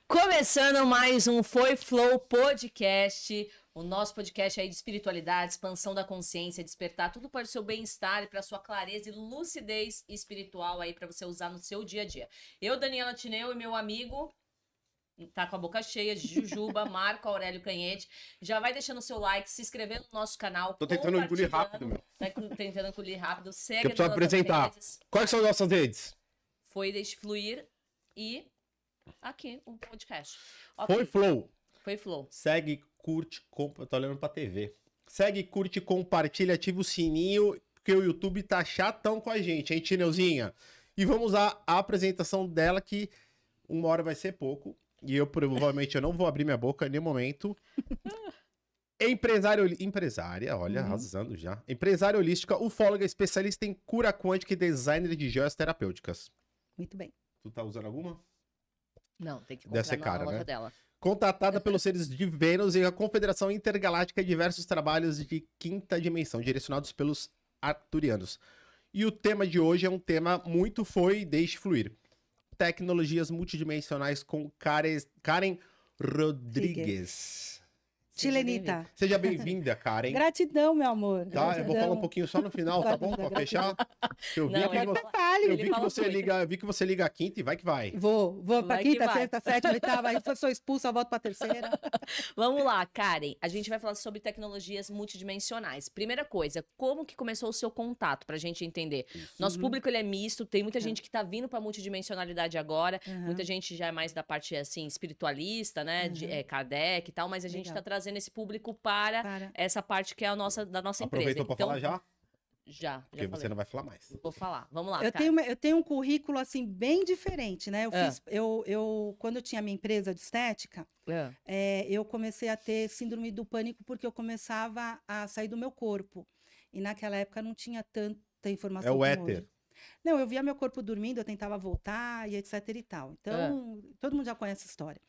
Começando mais um Foi Flow Podcast, o nosso podcast aí de espiritualidade, expansão da consciência, despertar tudo para o seu bem-estar e para a sua clareza e lucidez espiritual aí para você usar no seu dia a dia. Eu, Daniela Tineu, e meu amigo, tá com a boca cheia, Jujuba, Marco Aurélio Canhete, já vai deixando o seu like, se inscrevendo no nosso canal. Tô tentando engolir rápido, meu. Tá tentando engolir rápido, segue Eu preciso apresentar. redes. Quais são as nossas redes? Foi Deixe Fluir e aqui um podcast. Okay. Foi Flow. Foi Flow. Segue, curte, eu tô olhando pra TV. Segue, curte, compartilha, ativa o sininho, porque o YouTube tá chatão com a gente, hein, Tineuzinha? E vamos à apresentação dela, que uma hora vai ser pouco. E eu provavelmente eu não vou abrir minha boca em nenhum momento. Empresária, olha, arrasando já. Empresária holística, ufóloga, especialista em cura quântica e designer de joias terapêuticas. Muito bem. Tu tá usando alguma? Não, tem que comprar Deve ser cara, na loja né? dela. Contatada pelos seres de Vênus e a Confederação Intergaláctica e diversos trabalhos de quinta dimensão, direcionados pelos arturianos. E o tema de hoje é um tema muito Foi Deixe Fluir. Tecnologias multidimensionais com Karen Rodrigues. Chilenita. Seja bem-vinda, Karen. Gratidão, meu amor. Tá, eu vou falar um pouquinho só no final, tá bom? Pra fechar. Eu vi Não, que, ele você, fala- eu ele vi que fala você muito. liga, vi que você liga a quinta e vai que vai. Vou pra Vai que quinta, vai. sexta, sétima, oitava. Aí se eu sou expulsa, eu volto pra terceira. Vamos lá, Karen. A gente vai falar sobre tecnologias multidimensionais. Primeira coisa, como que começou o seu contato, pra gente entender? Nosso público, ele é misto, tem muita gente que tá vindo pra multidimensionalidade agora, muita gente já é mais da parte, assim, espiritualista, né, de Kardec e tal, mas a gente Legal. tá trazendo esse público para essa parte que é da nossa empresa. Aproveitou pra falar já? Já Porque falei. você não vai falar mais. Vou falar. Vamos lá, Eu Karen. tenho um currículo, assim, bem diferente, né? Quando eu tinha minha empresa de estética, eu comecei a ter síndrome do pânico porque eu começava a sair do meu corpo. E naquela época não tinha tanta informação É o como éter. hoje. Não, eu via meu corpo dormindo, eu tentava voltar e etc e tal. Então, todo mundo já conhece a história.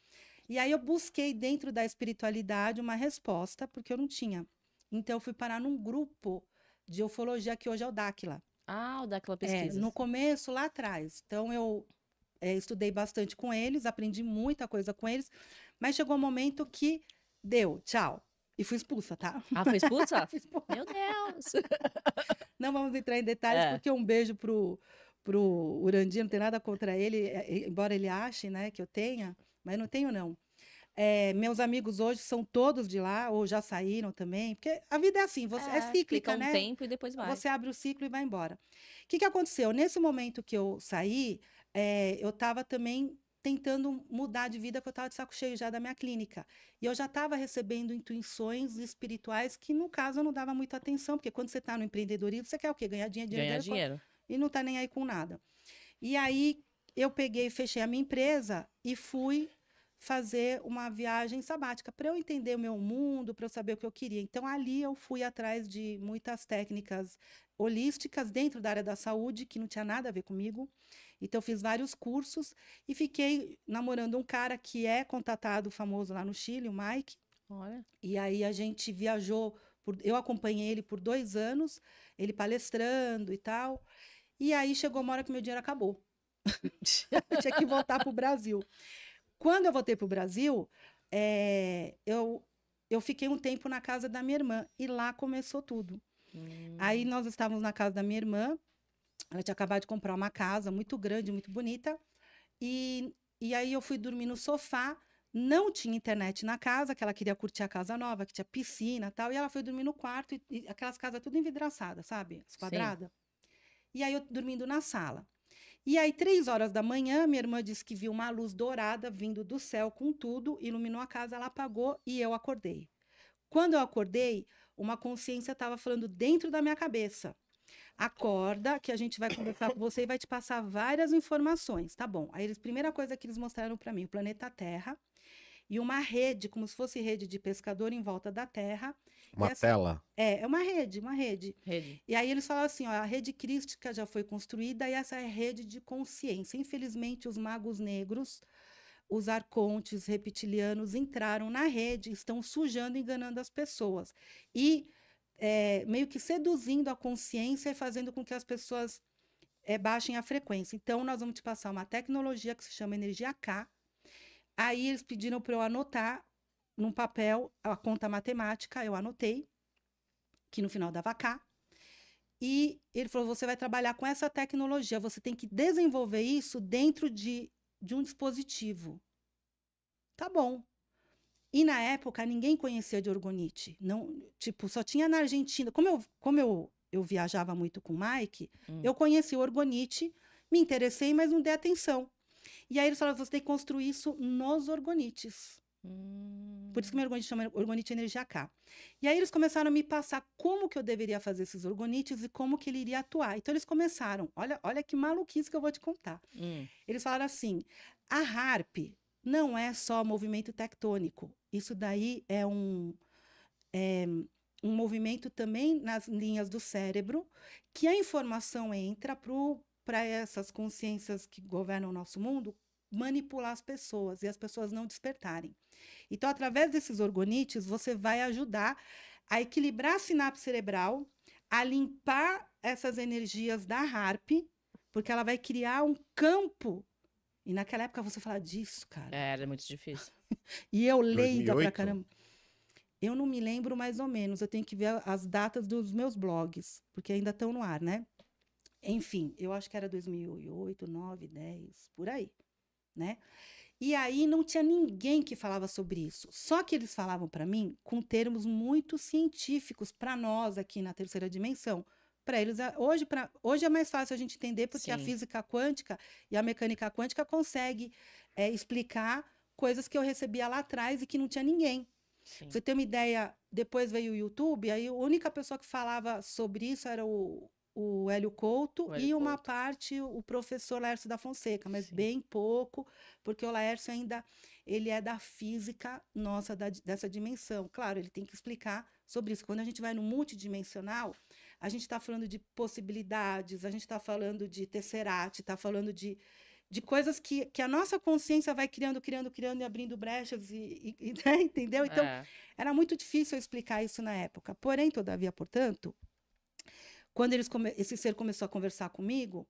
E aí eu busquei dentro da espiritualidade uma resposta, porque eu não tinha. Então eu fui parar num grupo de ufologia que hoje é o Dáquila. Ah, o daquela pesquisa. No começo, lá atrás. Então eu estudei bastante com eles, aprendi muita coisa com eles, mas chegou um momento que deu, tchau. E fui expulsa, tá? Ah, foi expulsa? Fui expulsa. Meu Deus! Não vamos entrar em detalhes, porque um beijo pro Urandir, não tem nada contra ele, embora ele ache, né, que eu tenha, mas não tenho, não. Meus amigos hoje são todos de lá, ou já saíram também, porque a vida é assim, é cíclica, fica né? um tempo e depois vai. Você abre o ciclo e vai embora. O que aconteceu? Nesse momento que eu saí, eu estava também tentando mudar de vida, porque eu estava de saco cheio já da minha clínica. E eu já estava recebendo intuições espirituais que, no caso, eu não dava muita atenção, porque quando você está no empreendedorismo, você quer o quê? Ganhar dinheiro, Ganhar dinheiro. e não está nem aí com nada. E aí, eu peguei, fechei a minha empresa e fui fazer uma viagem sabática para eu entender o meu mundo, para eu saber o que eu queria. Então, ali eu fui atrás de muitas técnicas holísticas dentro da área da saúde, que não tinha nada a ver comigo. Então, eu fiz vários cursos e fiquei namorando um cara que é contatado famoso lá no Chile, o Mike. Olha. E aí a gente viajou, eu acompanhei ele por 2 anos, ele palestrando e tal. E aí chegou uma hora que meu dinheiro acabou. Eu tinha que voltar para o Brasil. Quando eu voltei para o Brasil, eu fiquei um tempo na casa da minha irmã e lá começou tudo. Aí nós estávamos na casa da minha irmã, ela tinha acabado de comprar uma casa muito grande, muito bonita, e aí eu fui dormir no sofá, não tinha internet na casa, que ela queria curtir a casa nova, que tinha piscina e tal, e ela foi dormir no quarto, e aquelas casas tudo envidraçadas, sabe? Quadrada. E aí eu dormindo na sala. E aí, 3 horas da manhã, minha irmã disse que viu uma luz dourada vindo do céu com tudo, iluminou a casa, ela apagou e eu acordei. Quando eu acordei, uma consciência estava falando dentro da minha cabeça. Acorda, que a gente vai conversar com você e vai te passar várias informações. Tá bom. Aí, primeira coisa que eles mostraram para mim, o planeta Terra e uma rede, como se fosse rede de pescador em volta da Terra. Uma tela. É uma rede, uma rede. Rede. E aí eles falaram assim, ó, a rede crística já foi construída e essa é a rede de consciência. Infelizmente, os magos negros, os arcontes reptilianos entraram na rede, estão sujando, enganando as pessoas. E meio que seduzindo a consciência e fazendo com que as pessoas baixem a frequência. Então, nós vamos te passar uma tecnologia que se chama energia K. Aí eles pediram para eu anotar num papel a conta matemática, eu anotei, que no final dava K. E ele falou, você vai trabalhar com essa tecnologia, você tem que desenvolver isso dentro de um dispositivo. Tá bom. E na época, ninguém conhecia de orgonite. Não, tipo, só tinha na Argentina. Como eu viajava muito com o Mike, eu conheci o orgonite, me interessei, mas não dei atenção. E aí eles falaram, você tem que construir isso nos orgonites. Por isso que meu orgonite chama orgonite energia K. E aí eles começaram a me passar como que eu deveria fazer esses orgonites e como que ele iria atuar. Então eles começaram, olha que maluquice que eu vou te contar. Eles falaram assim, a HAARP não é só movimento tectônico. Isso daí é um movimento também nas linhas do cérebro, que a informação entra para essas consciências que governam o nosso mundo manipular as pessoas e as pessoas não despertarem. Então, através desses orgonites, você vai ajudar a equilibrar a sinapse cerebral, a limpar essas energias da HAARP, porque ela vai criar um campo. E naquela época você fala disso, cara. Era muito difícil. E eu leiga 2008? pra caramba. Eu não me lembro mais ou menos. Eu tenho que ver as datas dos meus blogs, porque ainda estão no ar, né? Enfim, eu acho que era 2008, 9, 10, por aí, né? E aí não tinha ninguém que falava sobre isso. Só que eles falavam para mim com termos muito científicos para nós aqui na terceira dimensão. Para eles, hoje é mais fácil a gente entender porque a física quântica e a mecânica quântica consegue explicar coisas que eu recebia lá atrás e que não tinha ninguém. Pra você ter uma ideia, depois veio o YouTube, aí a única pessoa que falava sobre isso era o Hélio Couto e uma parte o professor Laércio da Fonseca, mas bem pouco, porque o Laércio ainda ele é da física nossa, dessa dimensão. Claro, ele tem que explicar sobre isso. Quando a gente vai no multidimensional, a gente está falando de possibilidades, a gente está falando de tesseract, está falando de coisas que a nossa consciência vai criando e abrindo brechas, né? Entendeu? Então, era muito difícil eu explicar isso na época. Porém, todavia, portanto, quando esse ser começou a conversar comigo,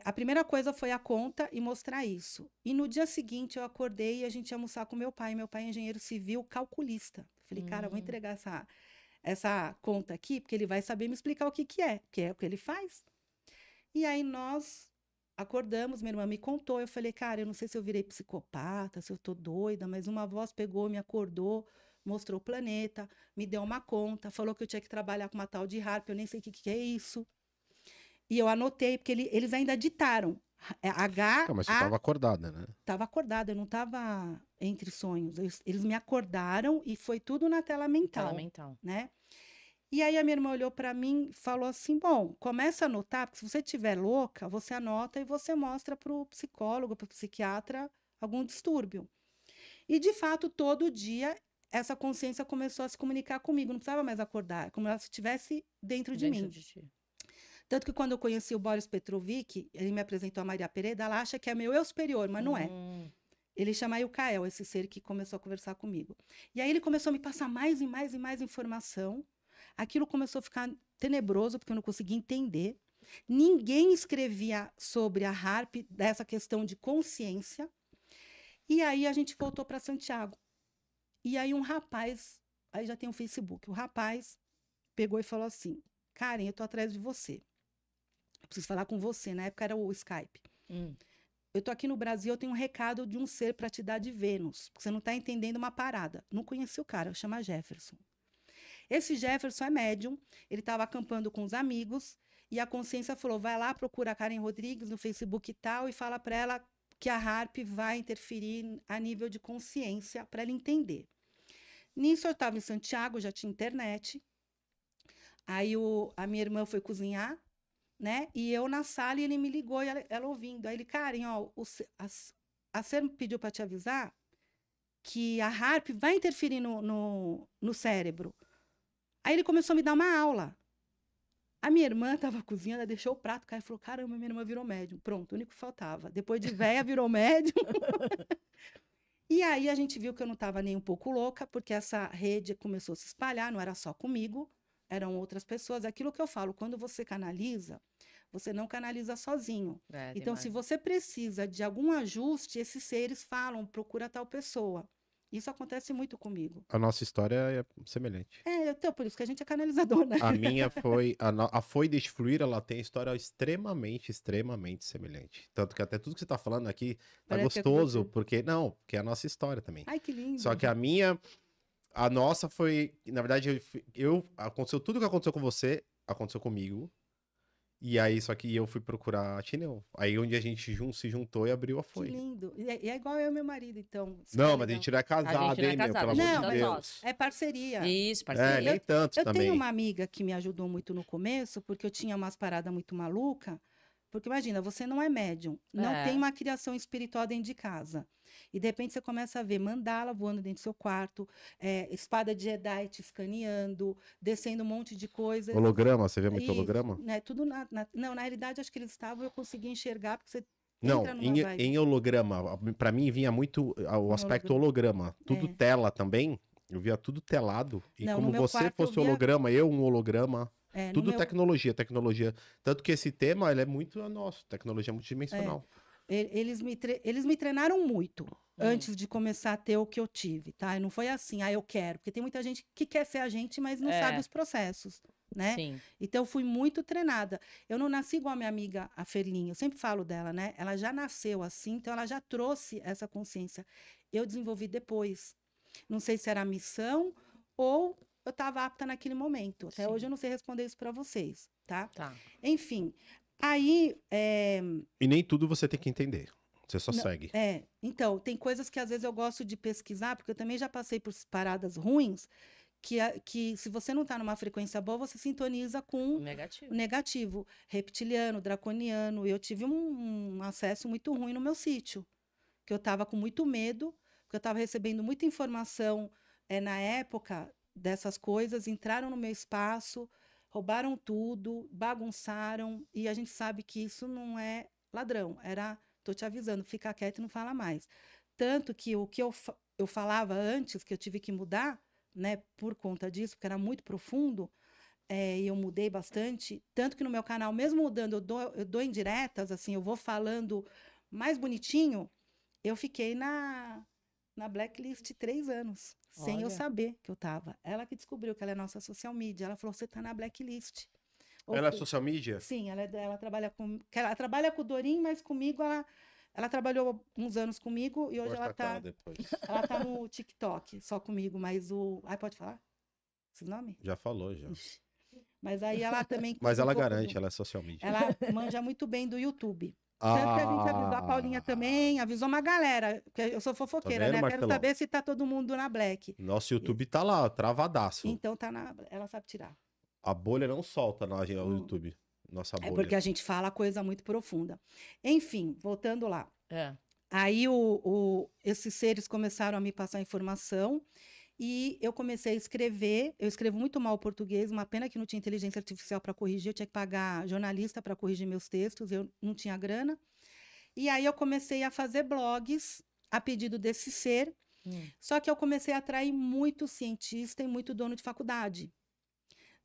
a primeira coisa foi a conta e mostrar isso. E no dia seguinte eu acordei e a gente ia almoçar com meu pai. Meu pai é engenheiro civil calculista. Falei, cara, eu vou entregar essa conta aqui, porque ele vai saber me explicar o que é, que é o que ele faz. E aí nós acordamos, minha irmã me contou, eu falei, cara, eu não sei se eu virei psicopata, se eu tô doida, mas uma voz pegou, me acordou, mostrou o planeta, me deu uma conta, falou que eu tinha que trabalhar com uma tal de HAARP, eu nem sei o que é isso. E eu anotei, porque eles ainda ditaram. Mas você estava acordada, né? Estava acordada, eu não estava entre sonhos. Eles me acordaram e foi tudo na tela mental. Tela mental. Né? E aí a minha irmã olhou para mim e falou assim, bom, começa a anotar, porque se você estiver louca, você anota e você mostra para o psicólogo, para o psiquiatra, algum distúrbio. E, de fato, todo dia, essa consciência começou a se comunicar comigo, não precisava mais acordar, como se estivesse dentro de mim. Tanto que quando eu conheci o Boris Petrovic, ele me apresentou a Maria Pereda, ela acha que é meu eu superior, mas não é. Ele chama Yukael, esse ser que começou a conversar comigo. E aí ele começou a me passar mais e mais e mais informação. Aquilo começou a ficar tenebroso, porque eu não conseguia entender. Ninguém escrevia sobre a HAARP, dessa questão de consciência. E aí a gente voltou para Santiago. E aí um rapaz, aí já tem o Facebook, o rapaz pegou e falou assim, Karen, eu tô atrás de você. Eu preciso falar com você, na época era o Skype. Eu tô aqui no Brasil, eu tenho um recado de um ser para te dar de Vênus, porque você não tá entendendo uma parada. Não conheci o cara, chama Jefferson. Esse Jefferson é médium, ele estava acampando com os amigos, e a consciência falou, vai lá, procura a Karen Rodrigues no Facebook e tal, e fala para ela que a HAARP vai interferir a nível de consciência, para ela entender. Nisso eu estava em Santiago, já tinha internet, aí a minha irmã foi cozinhar, né? E eu na sala e ele me ligou e ela ouvindo. Aí ele, Karen, ó, a Ser pediu para te avisar que a HAARP vai interferir no cérebro. Aí ele começou a me dar uma aula. A minha irmã estava cozinhando, ela deixou o prato cair e falou, caramba, minha irmã virou médium. Pronto, o único que faltava. Depois de véia, virou médium. E aí a gente viu que eu não estava nem um pouco louca, porque essa rede começou a se espalhar, não era só comigo, eram outras pessoas. Aquilo que eu falo, quando você canaliza, você não canaliza sozinho. É, Então, se demais. você precisa de algum ajuste, esses seres falam, procura tal pessoa. Isso acontece muito comigo. A nossa história é semelhante. Então, por isso que a gente é canalizador, né? A minha foi. A Foi Deixe Fluir, ela tem história extremamente semelhante. Tanto que até tudo que você tá falando aqui tá Parece que é com gostoso, você. porque. Não, porque é a nossa história também. Ai, que lindo. Só que a minha. A nossa foi. Na verdade, aconteceu tudo que aconteceu com você, aconteceu comigo. E aí, só que eu fui procurar a Tineu. Aí onde a gente se juntou e abriu a Que Foi. lindo. E é igual eu e meu marido, então. Isso Não, é mas a legal. gente não é casado, não é hein, meu? casado, Pelo a amor gente de não é Deus. sócio. É parceria. Isso, É, parceria. nem tanto Eu também. tenho uma amiga que me ajudou muito no começo, porque eu tinha umas paradas muito maluca. Porque imagina, você não é médium, não É. tem uma criação espiritual dentro de casa. E de repente você começa a ver mandala voando dentro do seu quarto, espada de Jedi te escaneando, descendo um monte de coisa. Holograma, você vê muito Isso, holograma? né? Tudo não, na realidade, acho que eles estavam, eu conseguia enxergar, porque você Não, entra numa vibe. em holograma, pra mim vinha muito o aspecto holograma. Tudo É. tela também. Eu via tudo telado. E Não, no como meu você quarto eu fosse via- holograma, eu um holograma. É, no Tudo meu- tecnologia. Tanto que esse tema, ele é muito nosso. Tecnologia multidimensional. Eles me treinaram muito antes de começar a ter o que eu tive, tá? E não foi assim, eu quero. Porque tem muita gente que quer ser a gente, mas não É. sabe os processos, né? Sim. Então, eu fui muito treinada. Eu não nasci igual a minha amiga, a Ferlinha. Eu sempre falo dela, né? Ela já nasceu assim, então ela já trouxe essa consciência. Eu desenvolvi depois. Não sei se era a missão ou eu estava apta naquele momento. Até Sim. hoje eu não sei responder isso para vocês, tá? Tá. Enfim, aí... E nem tudo você tem que entender. Você só Não, segue. Então, tem coisas que às vezes eu gosto de pesquisar, porque eu também já passei por paradas ruins, que se você não está numa frequência boa, você sintoniza com Negativo. o negativo, reptiliano, draconiano. Eu tive um acesso muito ruim no meu sítio, que eu estava com muito medo, porque eu estava recebendo muita informação na época dessas coisas, entraram no meu espaço, roubaram tudo, bagunçaram, e a gente sabe que isso não é ladrão, tô te avisando, fica quieto e não fala mais. Tanto que o que eu falava antes, que eu tive que mudar, né, por conta disso, porque era muito profundo, e eu mudei bastante, tanto que no meu canal, mesmo mudando, eu dou indiretas, assim, eu vou falando mais bonitinho, eu fiquei na blacklist 3 anos, sem eu Olha. saber que eu tava. Ela que descobriu que ela é nossa social media, ela falou, você tá na blacklist. Ou Ela é seja, social media? Sim, ela trabalha com o Dorim, mas comigo ela trabalhou uns anos comigo e hoje Mostra ela a cara tá, depois. ela tá no TikTok, só comigo, mas pode falar? Esse nome? Já falou, já. Ixi. Mas aí ela também... Mas cuida um ela pouco garante, ela é social media. Ela manja muito bem do YouTube. Tanto que a gente avisou a Paulinha também, avisou uma galera, porque eu sou fofoqueira, vendo, né? Quero Marcelão? saber se tá todo mundo na Black. Nosso YouTube tá lá, travadaço. Então ela sabe tirar. A bolha não solta no YouTube. Nossa bolha. É porque a gente fala coisa muito profunda. Enfim, voltando lá. É. Aí esses seres começaram a me passar informação e eu comecei a escrever. Eu escrevo muito mal português, uma pena que não tinha inteligência artificial para corrigir. Eu tinha que pagar jornalista para corrigir meus textos, eu não tinha grana. E aí eu comecei a fazer blogs a pedido desse ser. Só que eu comecei a atrair muito cientista e muito dono de faculdade.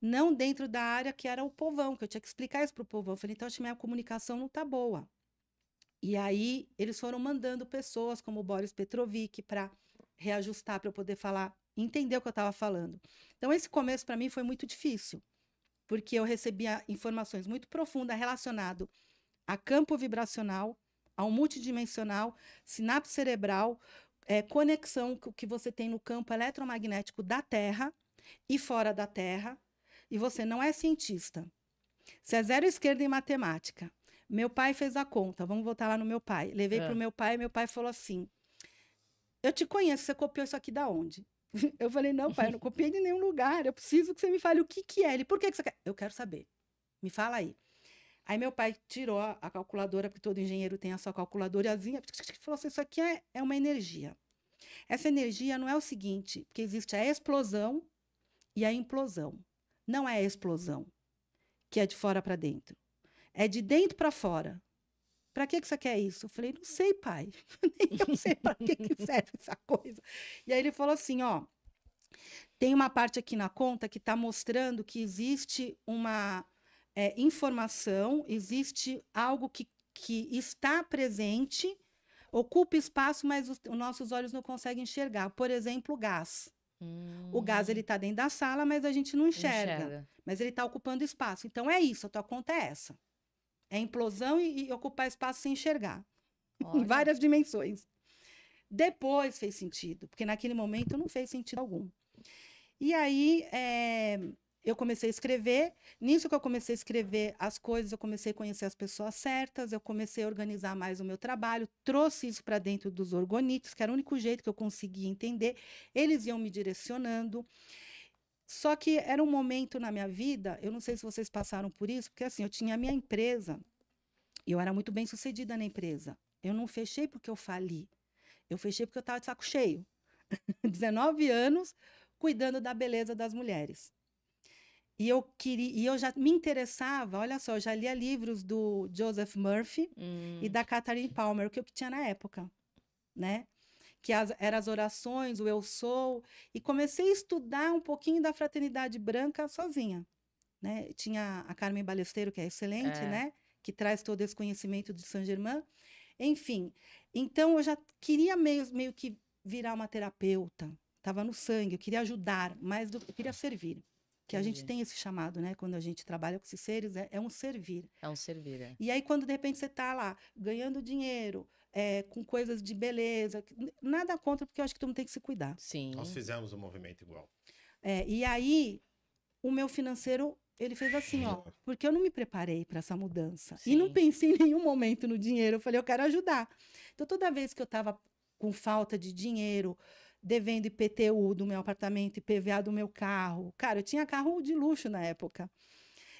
Não dentro da área que era o povão, que eu tinha que explicar isso para o povão. Eu falei, então acho que minha comunicação não está boa. E aí eles foram mandando pessoas como o Boris Petrovic para reajustar, para eu poder falar, entender o que eu estava falando. Então esse começo para mim foi muito difícil, porque eu recebia informações muito profundas relacionadas a campo vibracional, ao multidimensional, sinapse cerebral, conexão que você tem no campo eletromagnético da Terra e fora da Terra, e você não é cientista. Você é zero esquerda em matemática. Meu pai fez a conta, vamos voltar lá no meu pai. Levei para o meu pai falou assim, eu te conheço, você copiou isso aqui da onde? Eu falei, não, pai, eu não copiei de nenhum lugar, eu preciso que você me fale o que é ele. Por que você quer? Eu quero saber, me fala aí. Aí meu pai tirou a calculadora, porque todo engenheiro tem a sua calculadorazinha, falou assim, isso aqui é uma energia. Essa energia não é o seguinte, porque existe a explosão e a implosão. Não é a explosão, que é de fora para dentro. É de dentro para fora. Para que você quer isso? Eu falei, não sei, pai. Nem eu sei para que serve essa coisa. E aí ele falou assim, ó, tem uma parte aqui na conta que está mostrando que existe uma informação, existe algo que está presente, ocupa espaço, mas os nossos olhos não conseguem enxergar. Por exemplo, o gás. O gás, ele está dentro da sala, mas a gente não enxerga. Mas ele está ocupando espaço. Então, é isso, a tua conta é essa. É implosão e ocupar espaço sem enxergar. Em várias dimensões. Depois fez sentido, porque naquele momento não fez sentido algum. E aí, eu comecei a escrever. Nisso que eu comecei a escrever as coisas, eu comecei a conhecer as pessoas certas, eu comecei a organizar mais o meu trabalho, trouxe isso para dentro dos orgonites, que era o único jeito que eu conseguia entender. Eles iam me direcionando. Só que era um momento na minha vida, eu não sei se vocês passaram por isso, porque assim, eu tinha a minha empresa, e eu era muito bem sucedida na empresa. Eu não fechei porque eu fali. Eu fechei porque eu estava de saco cheio. 19 anos, cuidando da beleza das mulheres. E eu já me interessava, olha só, eu já lia livros do Joseph Murphy e da Catherine Palmer, o que eu tinha na época, né? Que eram as orações, o eu sou, e comecei a estudar um pouquinho da fraternidade branca sozinha, né? Tinha a Carmen Balesteiro, que é excelente, né? Que traz todo esse conhecimento de Saint-Germain. Enfim, então eu já queria meio que virar uma terapeuta, estava no sangue, eu queria ajudar, mas eu queria servir. Que a gente tem esse chamado, né? Quando a gente trabalha com esses seres, é um servir. É um servir, é. E aí, quando de repente você está lá, ganhando dinheiro, com coisas de beleza, nada contra, porque eu acho que todo mundo tem que se cuidar. Sim. Nós fizemos um movimento igual. E aí, o meu financeiro, ele fez assim, ó, porque eu não me preparei para essa mudança. Sim. E não pensei em nenhum momento no dinheiro. Eu falei, eu quero ajudar. Então, toda vez que eu estava com falta de dinheiro, devendo IPTU do meu apartamento, IPVA do meu carro. Cara, eu tinha carro de luxo na época.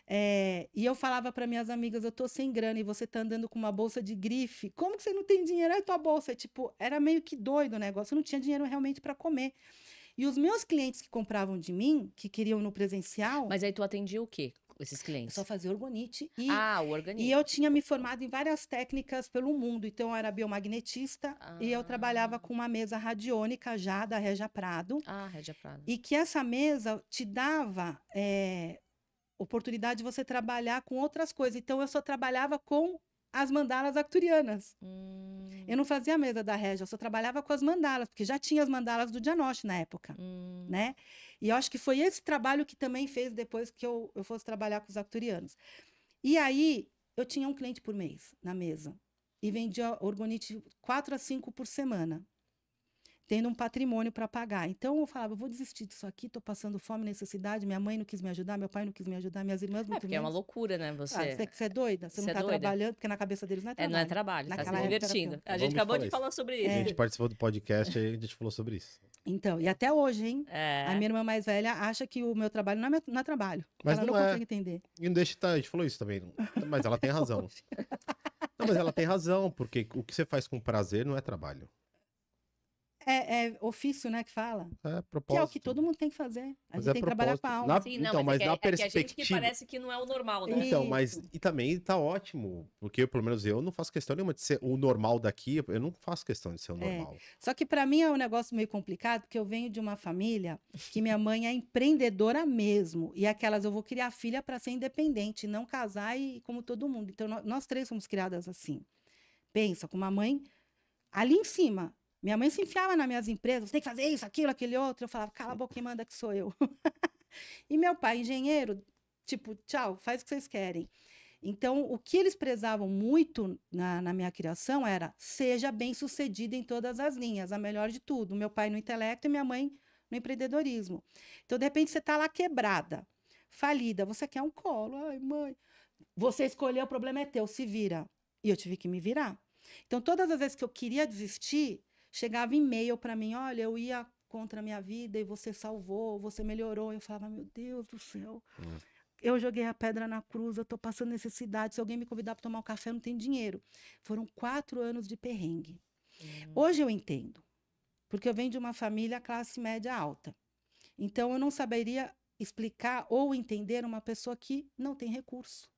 E eu falava para minhas amigas, eu tô sem grana e você tá andando com uma bolsa de grife. Como que você não tem dinheiro? É tua bolsa. Tipo, era meio que doido o negócio. Eu não tinha dinheiro realmente para comer. E os meus clientes que compravam de mim, que queriam no presencial... Mas aí tu atendia o quê? Esses Eu clientes? só fazia orgonite. O orgonite. E eu tinha me formado em várias técnicas pelo mundo. Então, eu era biomagnetista e eu trabalhava com uma mesa radiônica já, da Régia Prado. Régia Prado. E que essa mesa te dava oportunidade de você trabalhar com outras coisas. Então, eu só trabalhava com as mandalas arcturianas. Eu não fazia a mesa da Régia, eu só trabalhava com as mandalas, porque já tinha as mandalas do Janosch na época, né? E eu acho que foi esse trabalho que também fez depois que eu fosse trabalhar com os arcturianos. E aí, eu tinha um cliente por mês na mesa e vendia orgonite 4 a 5 por semana, tendo um patrimônio para pagar. Então, eu falava, eu vou desistir disso aqui, estou passando fome, necessidade, minha mãe não quis me ajudar, meu pai não quis me ajudar, minhas irmãs muito porque é uma loucura, né? Você é doida, você não está trabalhando, porque na cabeça deles não é trabalho. Não é trabalho, está se Naquela época divertindo. A gente acabou de falar sobre isso. A gente participou do podcast e a gente falou sobre isso. Então, e até hoje, hein? A minha irmã mais velha acha que o meu trabalho não é trabalho. Mas ela não consegue entender. E não deixa, a gente falou isso também, mas ela tem razão. Não, mas ela tem razão, porque o que você faz com prazer não é trabalho. É ofício, né, que fala. É propósito. Que é o que todo mundo tem que fazer. A gente tem que trabalhar com a alma. Sim, não, então, mas na perspectiva... perspectiva... É que a gente que parece que não é o normal, né? Então, mas e também tá ótimo, porque pelo menos eu não faço questão nenhuma de ser o normal daqui, eu não faço questão de ser o normal. Só que para mim é um negócio meio complicado, porque eu venho de uma família que minha mãe é empreendedora mesmo, e aquelas, eu vou criar filha para ser independente, não casar e como todo mundo. Então, nós três fomos criadas assim. Pensa, com uma mãe ali em cima. Minha mãe se enfiava nas minhas empresas, você tem que fazer isso, aquilo, aquele outro. Eu falava, cala a boca e manda que sou eu. E meu pai, engenheiro, tipo, tchau, faz o que vocês querem. Então, o que eles prezavam muito na minha criação era, seja bem-sucedido em todas as linhas, a melhor de tudo. Meu pai no intelecto e minha mãe no empreendedorismo. Então, de repente, você está lá quebrada, falida, você quer um colo. Ai, mãe, você escolheu, o problema é teu, se vira. E eu tive que me virar. Então, todas as vezes que eu queria desistir, chegava e-mail para mim, olha, eu ia contra a minha vida e você salvou, você melhorou. Eu falava, meu Deus do céu, eu joguei a pedra na cruz, eu estou passando necessidade, se alguém me convidar para tomar um café, eu não tenho dinheiro. Foram 4 anos de perrengue. Hoje eu entendo, porque eu venho de uma família classe média alta. Então, eu não saberia explicar ou entender uma pessoa que não tem recurso.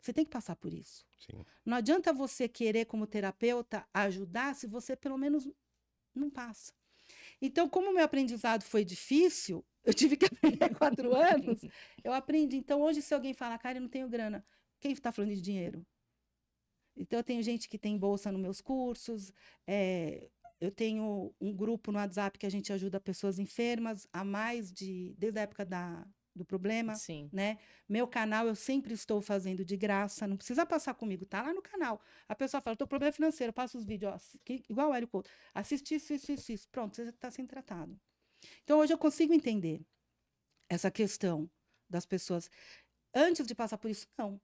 Você tem que passar por isso. Sim. Não adianta você querer, como terapeuta, ajudar se você, pelo menos, não passa. Então, como o meu aprendizado foi difícil, eu tive que aprender 4 anos, eu aprendi. Então, hoje, se alguém falar, cara, eu não tenho grana, quem está falando de dinheiro? Então, eu tenho gente que tem bolsa nos meus cursos, eu tenho um grupo no WhatsApp que a gente ajuda pessoas enfermas desde a época do problema, Sim. né? Meu canal eu sempre estou fazendo de graça, não precisa passar comigo, tá lá no canal. A pessoa fala, tô com problema financeiro, eu passo os vídeos, ó, igual o Hélio Couto, assiste isso. Pronto, você já está sendo tratado. Então, hoje eu consigo entender essa questão das pessoas. Antes de passar por isso, não.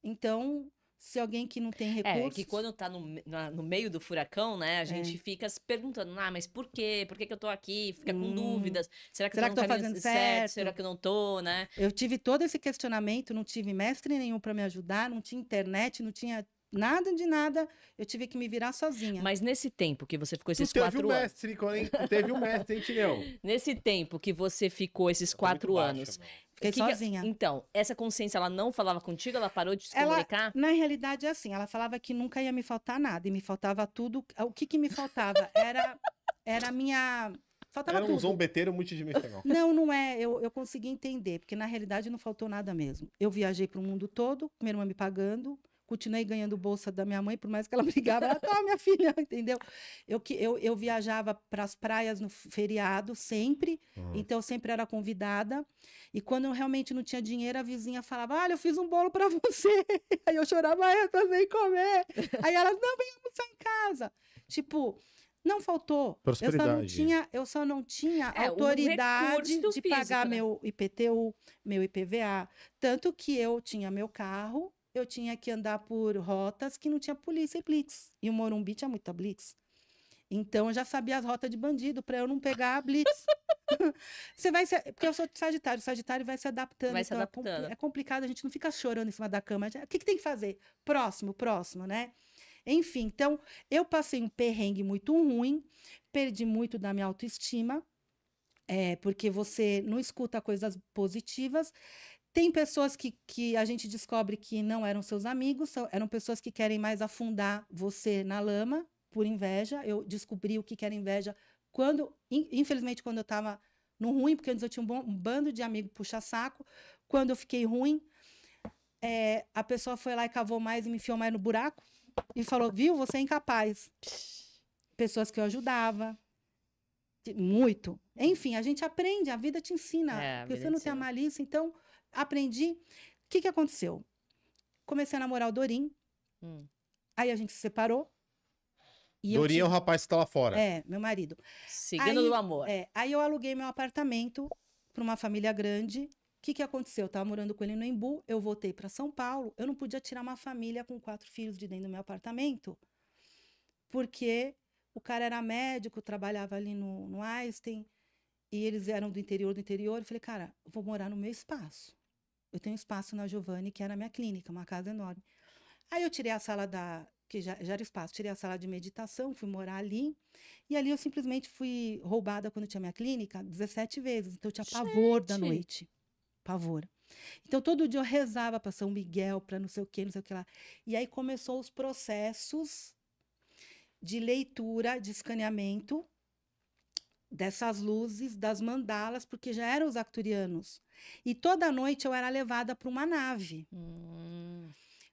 Então, se alguém que não tem recursos... que quando tá no meio do furacão, né, a gente fica se perguntando, mas por quê? Por que que eu tô aqui? Fica com dúvidas. Será que eu tô fazendo certo? Será que eu não tô, né? Eu tive todo esse questionamento, não tive mestre nenhum para me ajudar, não tinha internet, não tinha nada de nada, eu tive que me virar sozinha. Mas nesse tempo que você ficou esses Tu 4 anos... Teve um mestre, hein, Tineu? Nesse tempo que você ficou esses 4 anos... Fiquei sozinha. Então, essa consciência, ela não falava contigo? Ela parou de se comunicar? Na realidade, é assim, ela falava que nunca ia me faltar nada, e me faltava tudo. O que me faltava? Era a minha... Faltava Era um tudo. zombeteiro multidimensional. Não é. Eu consegui entender, porque na realidade não faltou nada mesmo. Eu viajei para o mundo todo, minha irmã me pagando, continuei ganhando bolsa da minha mãe, por mais que ela brigava, ela tá, minha filha, entendeu? Eu viajava para as praias no feriado, sempre, então eu sempre era convidada, e quando eu realmente não tinha dinheiro, a vizinha falava, olha, eu fiz um bolo para você, aí eu chorava, eu tô sem comer, aí elas, não, vem almoçar em casa, tipo... Não faltou. Eu só não tinha autoridade de pagar, né, meu IPTU, meu IPVA. Tanto que eu tinha meu carro, eu tinha que andar por rotas que não tinha polícia e blitz. E o Morumbi tinha muita blitz. Então, eu já sabia as rotas de bandido para eu não pegar a blitz. Porque eu sou de Sagitário, o Sagitário vai se adaptando. Vai se adaptando. É complicado, a gente não fica chorando em cima da cama. O que tem que fazer? Próximo, né? Enfim, então, eu passei um perrengue muito ruim, perdi muito da minha autoestima, porque você não escuta coisas positivas. Tem pessoas que a gente descobre que não eram seus amigos, eram pessoas que querem mais afundar você na lama, por inveja. Eu descobri o que era inveja infelizmente, quando eu estava no ruim, porque antes eu tinha um bando de amigos puxa-saco. Quando eu fiquei ruim, a pessoa foi lá e cavou mais e me enfiou mais no buraco. E falou, viu, você é incapaz. Pessoas que eu ajudava. Muito. Enfim, a gente aprende, a vida te ensina. Porque você não tem a malícia, então, aprendi. O que aconteceu? Comecei a namorar o Dorim. Aí a gente se separou. Dorim é o rapaz que tá lá fora. Meu marido. Signo do amor. Aí eu aluguei meu apartamento para uma família grande. O que aconteceu? Eu estava morando com ele no Embu, eu voltei para São Paulo, eu não podia tirar uma família com 4 filhos de dentro do meu apartamento, porque o cara era médico, trabalhava ali no Einstein, e eles eram do interior. Eu falei, cara, eu vou morar no meu espaço. Eu tenho espaço na Giovanni, que era a minha clínica, uma casa enorme. Aí eu tirei a sala que já era espaço, tirei a sala de meditação, fui morar ali, e ali eu simplesmente fui roubada quando tinha minha clínica 17 vezes, então eu tinha pavor da noite. Pavor. Então, todo dia eu rezava para São Miguel, para não sei o que lá. E aí começou os processos de leitura, de escaneamento dessas luzes, das mandalas, porque já eram os arcturianos. E toda noite eu era levada para uma nave.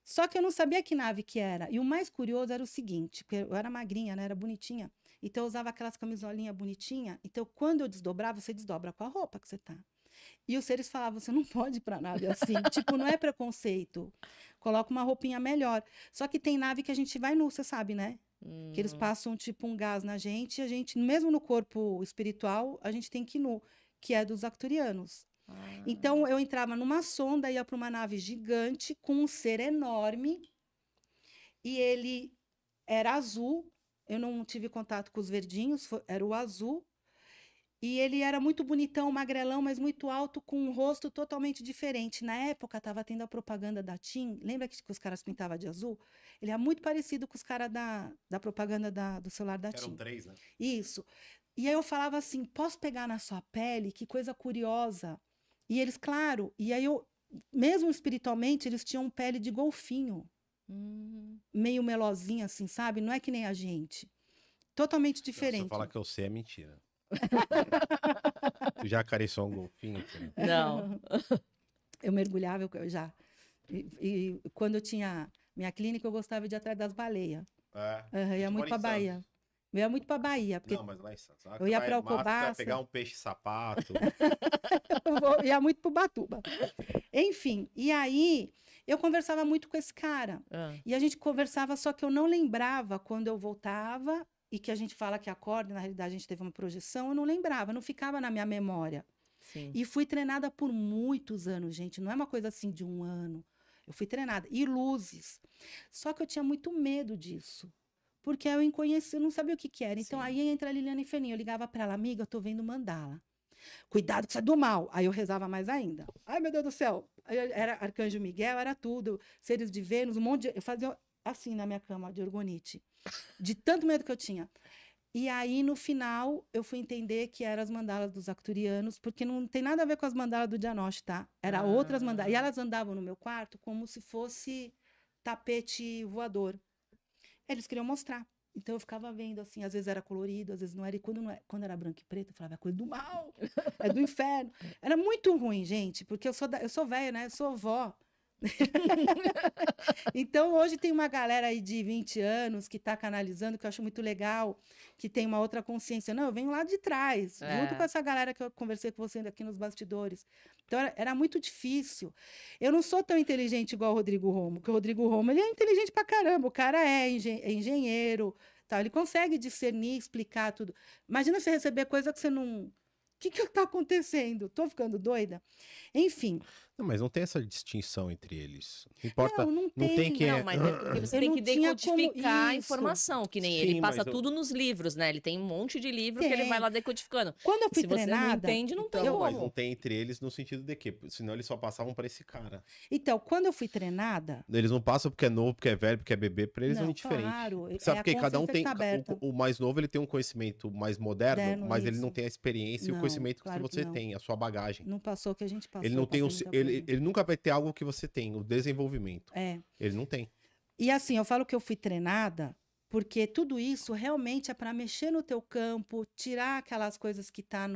Só que eu não sabia que nave que era. E o mais curioso era o seguinte, porque eu era magrinha, né? Era bonitinha. Então, eu usava aquelas camisolinhas bonitinhas. Então, quando eu desdobrava, você desdobra com a roupa que você tá. E os seres falavam, você não pode ir para nave assim. Tipo, não é preconceito. Coloca uma roupinha melhor. Só que tem nave que a gente vai nu, você sabe, né? Que eles passam, tipo, um gás na gente. E a gente, mesmo no corpo espiritual, a gente tem que ir nu. Que é dos arcturianos. Então, eu entrava numa sonda, ia para uma nave gigante, com um ser enorme. E ele era azul. Eu não tive contato com os verdinhos, era o azul. E ele era muito bonitão, magrelão, mas muito alto, com um rosto totalmente diferente. Na época, estava tendo a propaganda da TIM. Lembra que os caras pintavam de azul? Ele é muito parecido com os caras da propaganda do celular da TIM. Eram 3, né? Isso. E aí eu falava assim, posso pegar na sua pele? Que coisa curiosa. E eles, claro. E aí mesmo espiritualmente, eles tinham pele de golfinho. Meio melosinha, assim, sabe? Não é que nem a gente. Totalmente diferente. Se eu falar que eu sei, é mentira. Tu já acariciou um golfinho? Não. Eu mergulhava, eu já. E quando eu tinha minha clínica, eu gostava de ir atrás das baleias. É. Ia muito pra Bahia. Eu ia muito pra Bahia, porque Não, mas lá em Santos. eu ia pra Alcobaça. Vai pegar um peixe-sapato. eu ia muito pro Ubatuba. Enfim, e aí eu conversava muito com esse cara. E a gente conversava, só que eu não lembrava quando eu voltava, e que a gente fala que acorda, na realidade a gente teve uma projeção, eu não lembrava, não ficava na minha memória. Sim. E fui treinada por muitos anos, gente. Não é uma coisa assim de um ano. Eu fui treinada. E luzes. Só que eu tinha muito medo disso. Porque eu não sabia o que era. Então, Sim. aí entra a Liliane Feninho. Eu ligava para ela, amiga, eu tô vendo mandala. Cuidado que isso é do mal. Aí eu rezava mais ainda. Ai, meu Deus do céu. Aí era Arcanjo Miguel, era tudo. Seres de Vênus, um monte de... Eu fazia assim na minha cama, de orgonite. De tanto medo que eu tinha. E aí, no final, eu fui entender que eram as mandalas dos acturianos, porque não tem nada a ver com as mandalas do Dianoche, tá? Era outras mandalas. E elas andavam no meu quarto como se fosse tapete voador. Eles queriam mostrar. Então eu ficava vendo, assim, às vezes era colorido, às vezes não era. E quando era branco e preto, eu falava, é coisa do mal, é do inferno. Era muito ruim, gente, porque eu sou velha, né? Eu sou vó. Então, hoje tem uma galera aí de 20 anos que está canalizando, que eu acho muito legal, que tem uma outra consciência. Não, eu venho lá de trás, junto com essa galera que eu conversei com você aqui nos bastidores. Então, era muito difícil. Eu não sou tão inteligente igual o Rodrigo Romo, porque o Rodrigo Romo, ele é inteligente pra caramba, o cara é engenheiro, tal, ele consegue discernir, explicar tudo. Imagina você receber coisa que você não... O que está acontecendo? Estou ficando doida? Enfim. Não, mas não tem essa distinção entre eles. Não importa. Não tem quem Não, mas é porque você tem que decodificar a informação, que nem ele passa tudo nos livros, né? Ele tem um monte de livro que ele vai lá decodificando. Quando eu fui Se treinada... você não entende, não tem como. Mas não tem entre eles no sentido de que, senão eles só passavam pra esse cara. Então, quando eu fui treinada... Eles não passam porque é novo, porque é velho, porque é bebê, pra eles é indiferente. Claro, sabe porque cada um tem... Tá o mais novo, ele tem um conhecimento mais moderno, mas ele não tem a experiência e o conhecimento que você tem, a sua bagagem. Não passou o que a gente passou. Ele não tem ele nunca vai ter algo que você tem, o desenvolvimento. Ele não tem. E assim, eu falo que eu fui treinada porque tudo isso realmente é para mexer no teu campo, tirar aquelas coisas que tá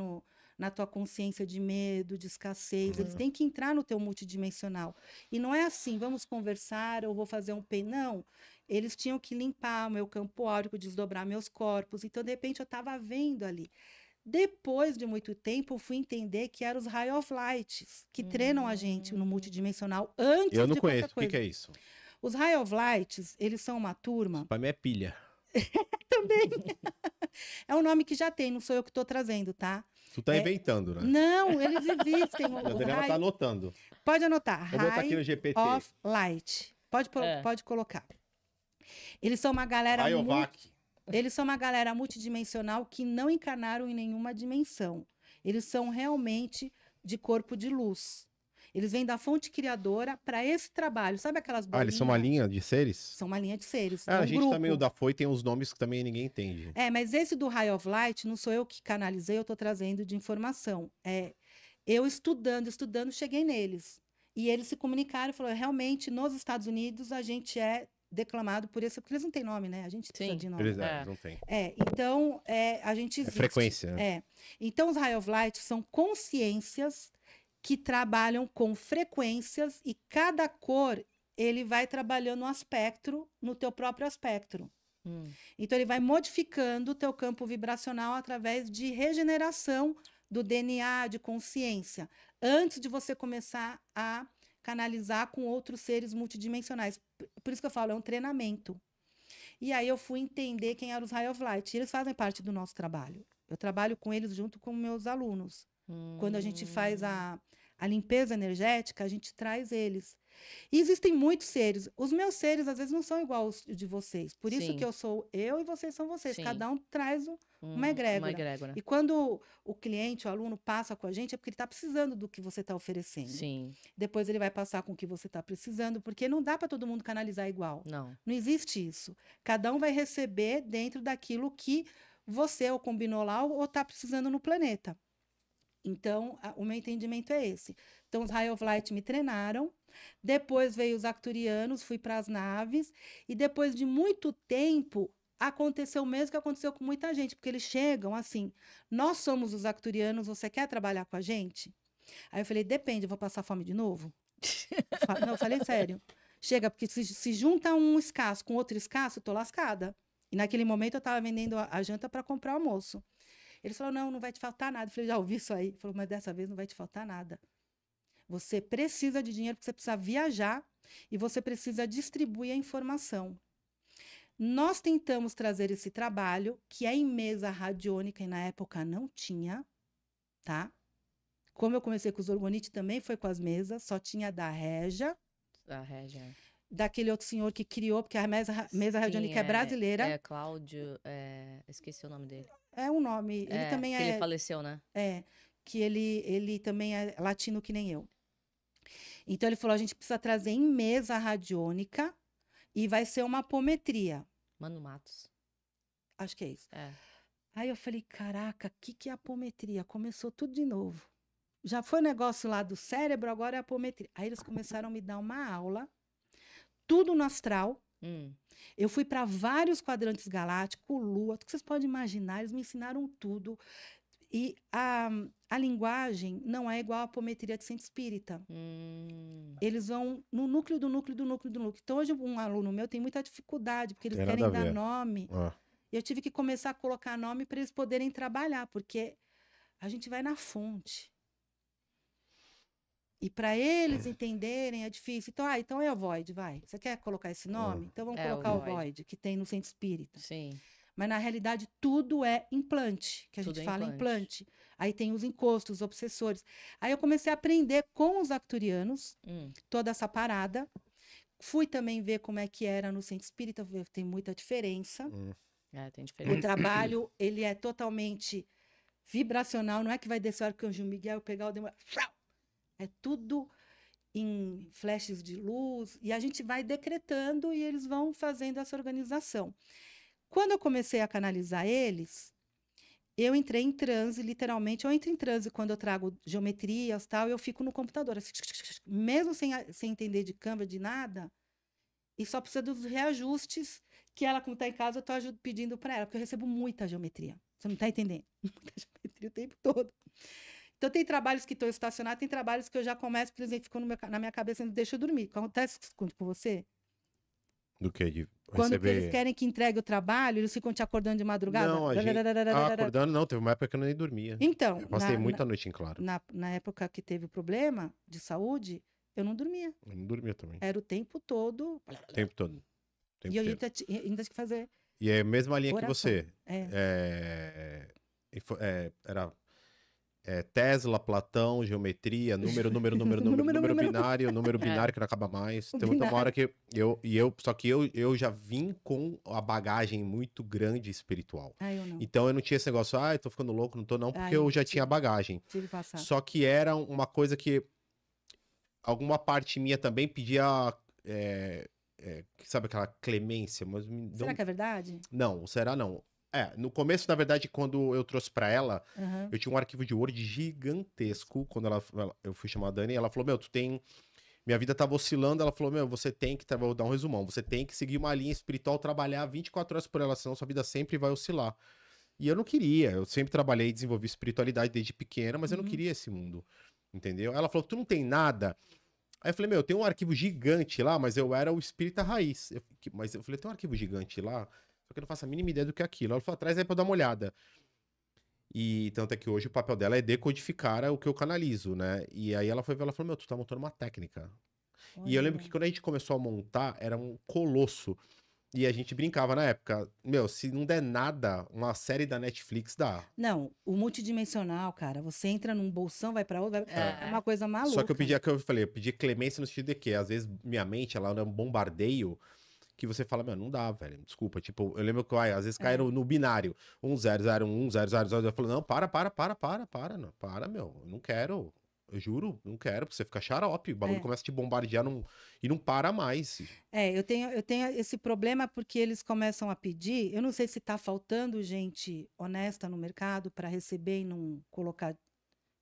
na tua consciência de medo, de escassez. Eles têm que entrar no teu multidimensional. E não é assim, vamos conversar, eu vou fazer um não. Eles tinham que limpar o meu campo áurico, desdobrar meus corpos. Então, de repente, eu estava vendo ali. Depois de muito tempo, eu fui entender que eram os High of Lights, que treinam a gente no multidimensional antes de qualquer coisa. Eu não conheço. O que é isso? Os High of Lights, eles são uma turma... Para mim é pilha. Também. É um nome que já tem, não sou eu que estou trazendo, tá? Tu tá inventando, né? Não, eles existem. A Adriana tá anotando. Pode anotar. Eu vou botar aqui no GPT. Of Light. Pode colocar. Eles são uma galera... Eles são uma galera multidimensional que não encarnaram em nenhuma dimensão. Eles são realmente de corpo de luz. Eles vêm da fonte criadora para esse trabalho. Sabe aquelas bolinhas? Eles são uma linha de seres? São uma linha de seres. A gente grupo. Também, o da Foi, tem uns nomes que também ninguém entende. Mas esse do High of Light, não sou eu que canalizei, eu estou trazendo de informação. Eu estudando, cheguei neles. E eles se comunicaram e falaram, realmente, nos Estados Unidos, a gente é declamado por esse, porque eles não têm nome, né? A gente precisa de nome. Eles não tem. Então, a gente existe. Frequência. Né? Então, os High of Light são consciências que trabalham com frequências e cada cor, ele vai trabalhando um espectro no teu próprio espectro. Então, ele vai modificando o teu campo vibracional através de regeneração do DNA, de consciência, antes de você começar a canalizar com outros seres multidimensionais. Por isso que eu falo, é um treinamento. E aí eu fui entender quem eram os High of Light. Eles fazem parte do nosso trabalho. Eu trabalho com eles junto com meus alunos. Quando a gente faz a limpeza energética, a gente traz eles. E existem muitos seres. Os meus seres, às vezes, não são igual aos de vocês. Por isso que eu sou eu e vocês são vocês. Sim. Cada um traz uma egrégora. E quando o cliente, o aluno, passa com a gente, é porque ele está precisando do que você está oferecendo. Sim. Depois ele vai passar com o que você está precisando, porque não dá para todo mundo canalizar igual. Não existe isso. Cada um vai receber dentro daquilo que você ou combinou lá ou está precisando no planeta. Então, o meu entendimento é esse. Então, os High of Light me treinaram, depois veio os acturianos, fui para as naves, e depois de muito tempo, aconteceu o mesmo que aconteceu com muita gente, porque eles chegam assim, nós somos os arcturianos, você quer trabalhar com a gente? Aí eu falei, depende, eu vou passar fome de novo? Não, eu falei sério. Chega, porque se junta um escasso com outro escasso, eu tô lascada. E naquele momento eu tava vendendo a janta para comprar o almoço. Ele falou, não vai te faltar nada. Eu falei, já ouvi isso aí. Ele falou, mas dessa vez não vai te faltar nada. Você precisa de dinheiro, porque você precisa viajar e você precisa distribuir a informação. Nós tentamos trazer esse trabalho, que é em mesa radiônica, e na época não tinha, tá? Como eu comecei com os Orgonite, também foi com as mesas, só tinha da Régia. Da Régia. Daquele outro senhor que criou, porque a mesa radiônica é brasileira. É Cláudio, esqueci o nome dele. É um nome, ele também que ele faleceu, né? Que ele também é latino que nem eu. Então ele falou, a gente precisa trazer em mesa radiônica e vai ser uma apometria. Mano Matos. Acho que é isso. Aí eu falei, caraca, o que é apometria? Começou tudo de novo. Já foi negócio lá do cérebro, agora é apometria. Aí eles começaram a me dar uma aula, tudo no astral. Eu fui para vários quadrantes galácticos, lua, tudo que vocês podem imaginar, eles me ensinaram tudo. E a linguagem não é igual à apometria de centro espírita. Eles vão no núcleo do núcleo do núcleo do núcleo. Então, hoje, um aluno meu tem muita dificuldade, porque eles querem dar nome. E eu tive que começar a colocar nome para eles poderem trabalhar, porque a gente vai na fonte. E para eles entenderem é difícil. Então é o Void, vai. Você quer colocar esse nome? Então vamos colocar o Void, que tem no centro espírita. Sim. Mas, na realidade, tudo é implante, que a gente fala implante. Aí tem os encostos, os obsessores. Aí eu comecei a aprender com os arcturianos, toda essa parada. Fui também ver como é que era no centro espírita, tem muita diferença. Tem diferença. O trabalho, ele é totalmente vibracional, não é que vai descer o arcanjo Miguel, pegar o demônio... É tudo em flashes de luz, e a gente vai decretando e eles vão fazendo essa organização. Quando eu comecei a canalizar eles, eu entrei em transe, literalmente. Eu entro em transe quando eu trago geometrias e tal, eu fico no computador, assim, mesmo sem entender de câmera, de nada, e só precisa dos reajustes que ela, como está em casa, eu estou pedindo para ela, porque eu recebo muita geometria. Você não está entendendo? Muita geometria o tempo todo. Então, tem trabalhos que estão estacionados, tem trabalhos que eu já começo, por exemplo, ficam na minha cabeça, não deixa eu dormir. Acontece com você? Do que? De quando receber... eles querem que entregue o trabalho, eles ficam te acordando de madrugada? Não, acordando não, teve uma época que eu nem dormia. Então, eu passei muita noite em claro. Na época que teve o problema de saúde, eu não dormia. Eu não dormia também. Era o tempo todo. O tempo todo. E eu ainda tinha que fazer. E é a mesma linha oração. Que você. Era Tesla, Platão, geometria, número binário, número binário que não acaba mais. Tem uma hora que só que eu já vim com a bagagem muito grande espiritual. Eu não. Então eu não tinha esse negócio, eu tô ficando louco, não tô não, porque eu já tinha bagagem. Tive que passar. Só que era uma coisa que alguma parte minha também pedia, sabe aquela clemência, mas será que é verdade? Não, será não. No começo, na verdade, quando eu trouxe pra ela, eu tinha um arquivo de Word gigantesco. Quando eu fui chamar a Dani, ela falou, tu tem... Minha vida tava oscilando, ela falou, você tem que... Vou dar um resumão. Você tem que seguir uma linha espiritual, trabalhar 24 horas por ela, senão sua vida sempre vai oscilar. E eu não queria. Eu sempre trabalhei e desenvolvi espiritualidade desde pequena, mas eu não queria esse mundo. Entendeu? Ela falou, tu não tem nada... Aí eu falei, eu tenho um arquivo gigante lá, mas eu era o espírita raiz. Mas eu falei, tem um arquivo gigante lá... Só que eu não faço a mínima ideia do que é aquilo. Ela falou, traz aí pra eu dar uma olhada. E tanto é que hoje o papel dela é decodificar o que eu canalizo, né? E aí ela foi ver, ela falou, tu tá montando uma técnica. E eu lembro que quando a gente começou a montar, era um colosso. E a gente brincava na época, se não der nada, uma série da Netflix dá. Não, o multidimensional, cara, você entra num bolsão, vai pra outro, é uma coisa maluca. Só que eu pedi clemência no sentido de que, às vezes, minha mente, ela é um bombardeio, que você fala, não dá, velho, desculpa. Tipo, eu lembro que às vezes cai no binário, 1001, 000, eu falo, não, para, eu não quero, eu juro, não quero, porque você fica xarope, o bagulho começa a te bombardear e não para mais. Eu tenho esse problema porque eles começam a pedir, eu não sei se tá faltando gente honesta no mercado para receber e não colocar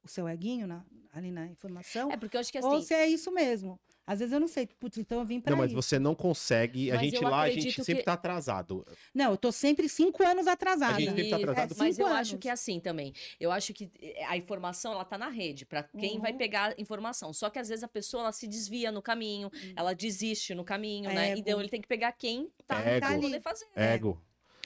o seu eguinho ali na informação. Porque eu acho que assim... Ou se é isso mesmo. Às vezes eu não sei, putz, então eu vim pra Não, mas isso. você não consegue. A Mas gente eu lá, a acredito gente sempre que- tá atrasado. Não, eu tô sempre 5 anos atrasada. A gente sempre tá atrasado. Mas 5 eu acho anos. que é assim também. Eu acho que a informação, ela tá na rede, pra quem vai pegar a informação. Só que às vezes a pessoa, ela se desvia no caminho, ela desiste no caminho, né? Ego. Então ele tem que pegar quem tá Ego. pra poder fazer. Ego.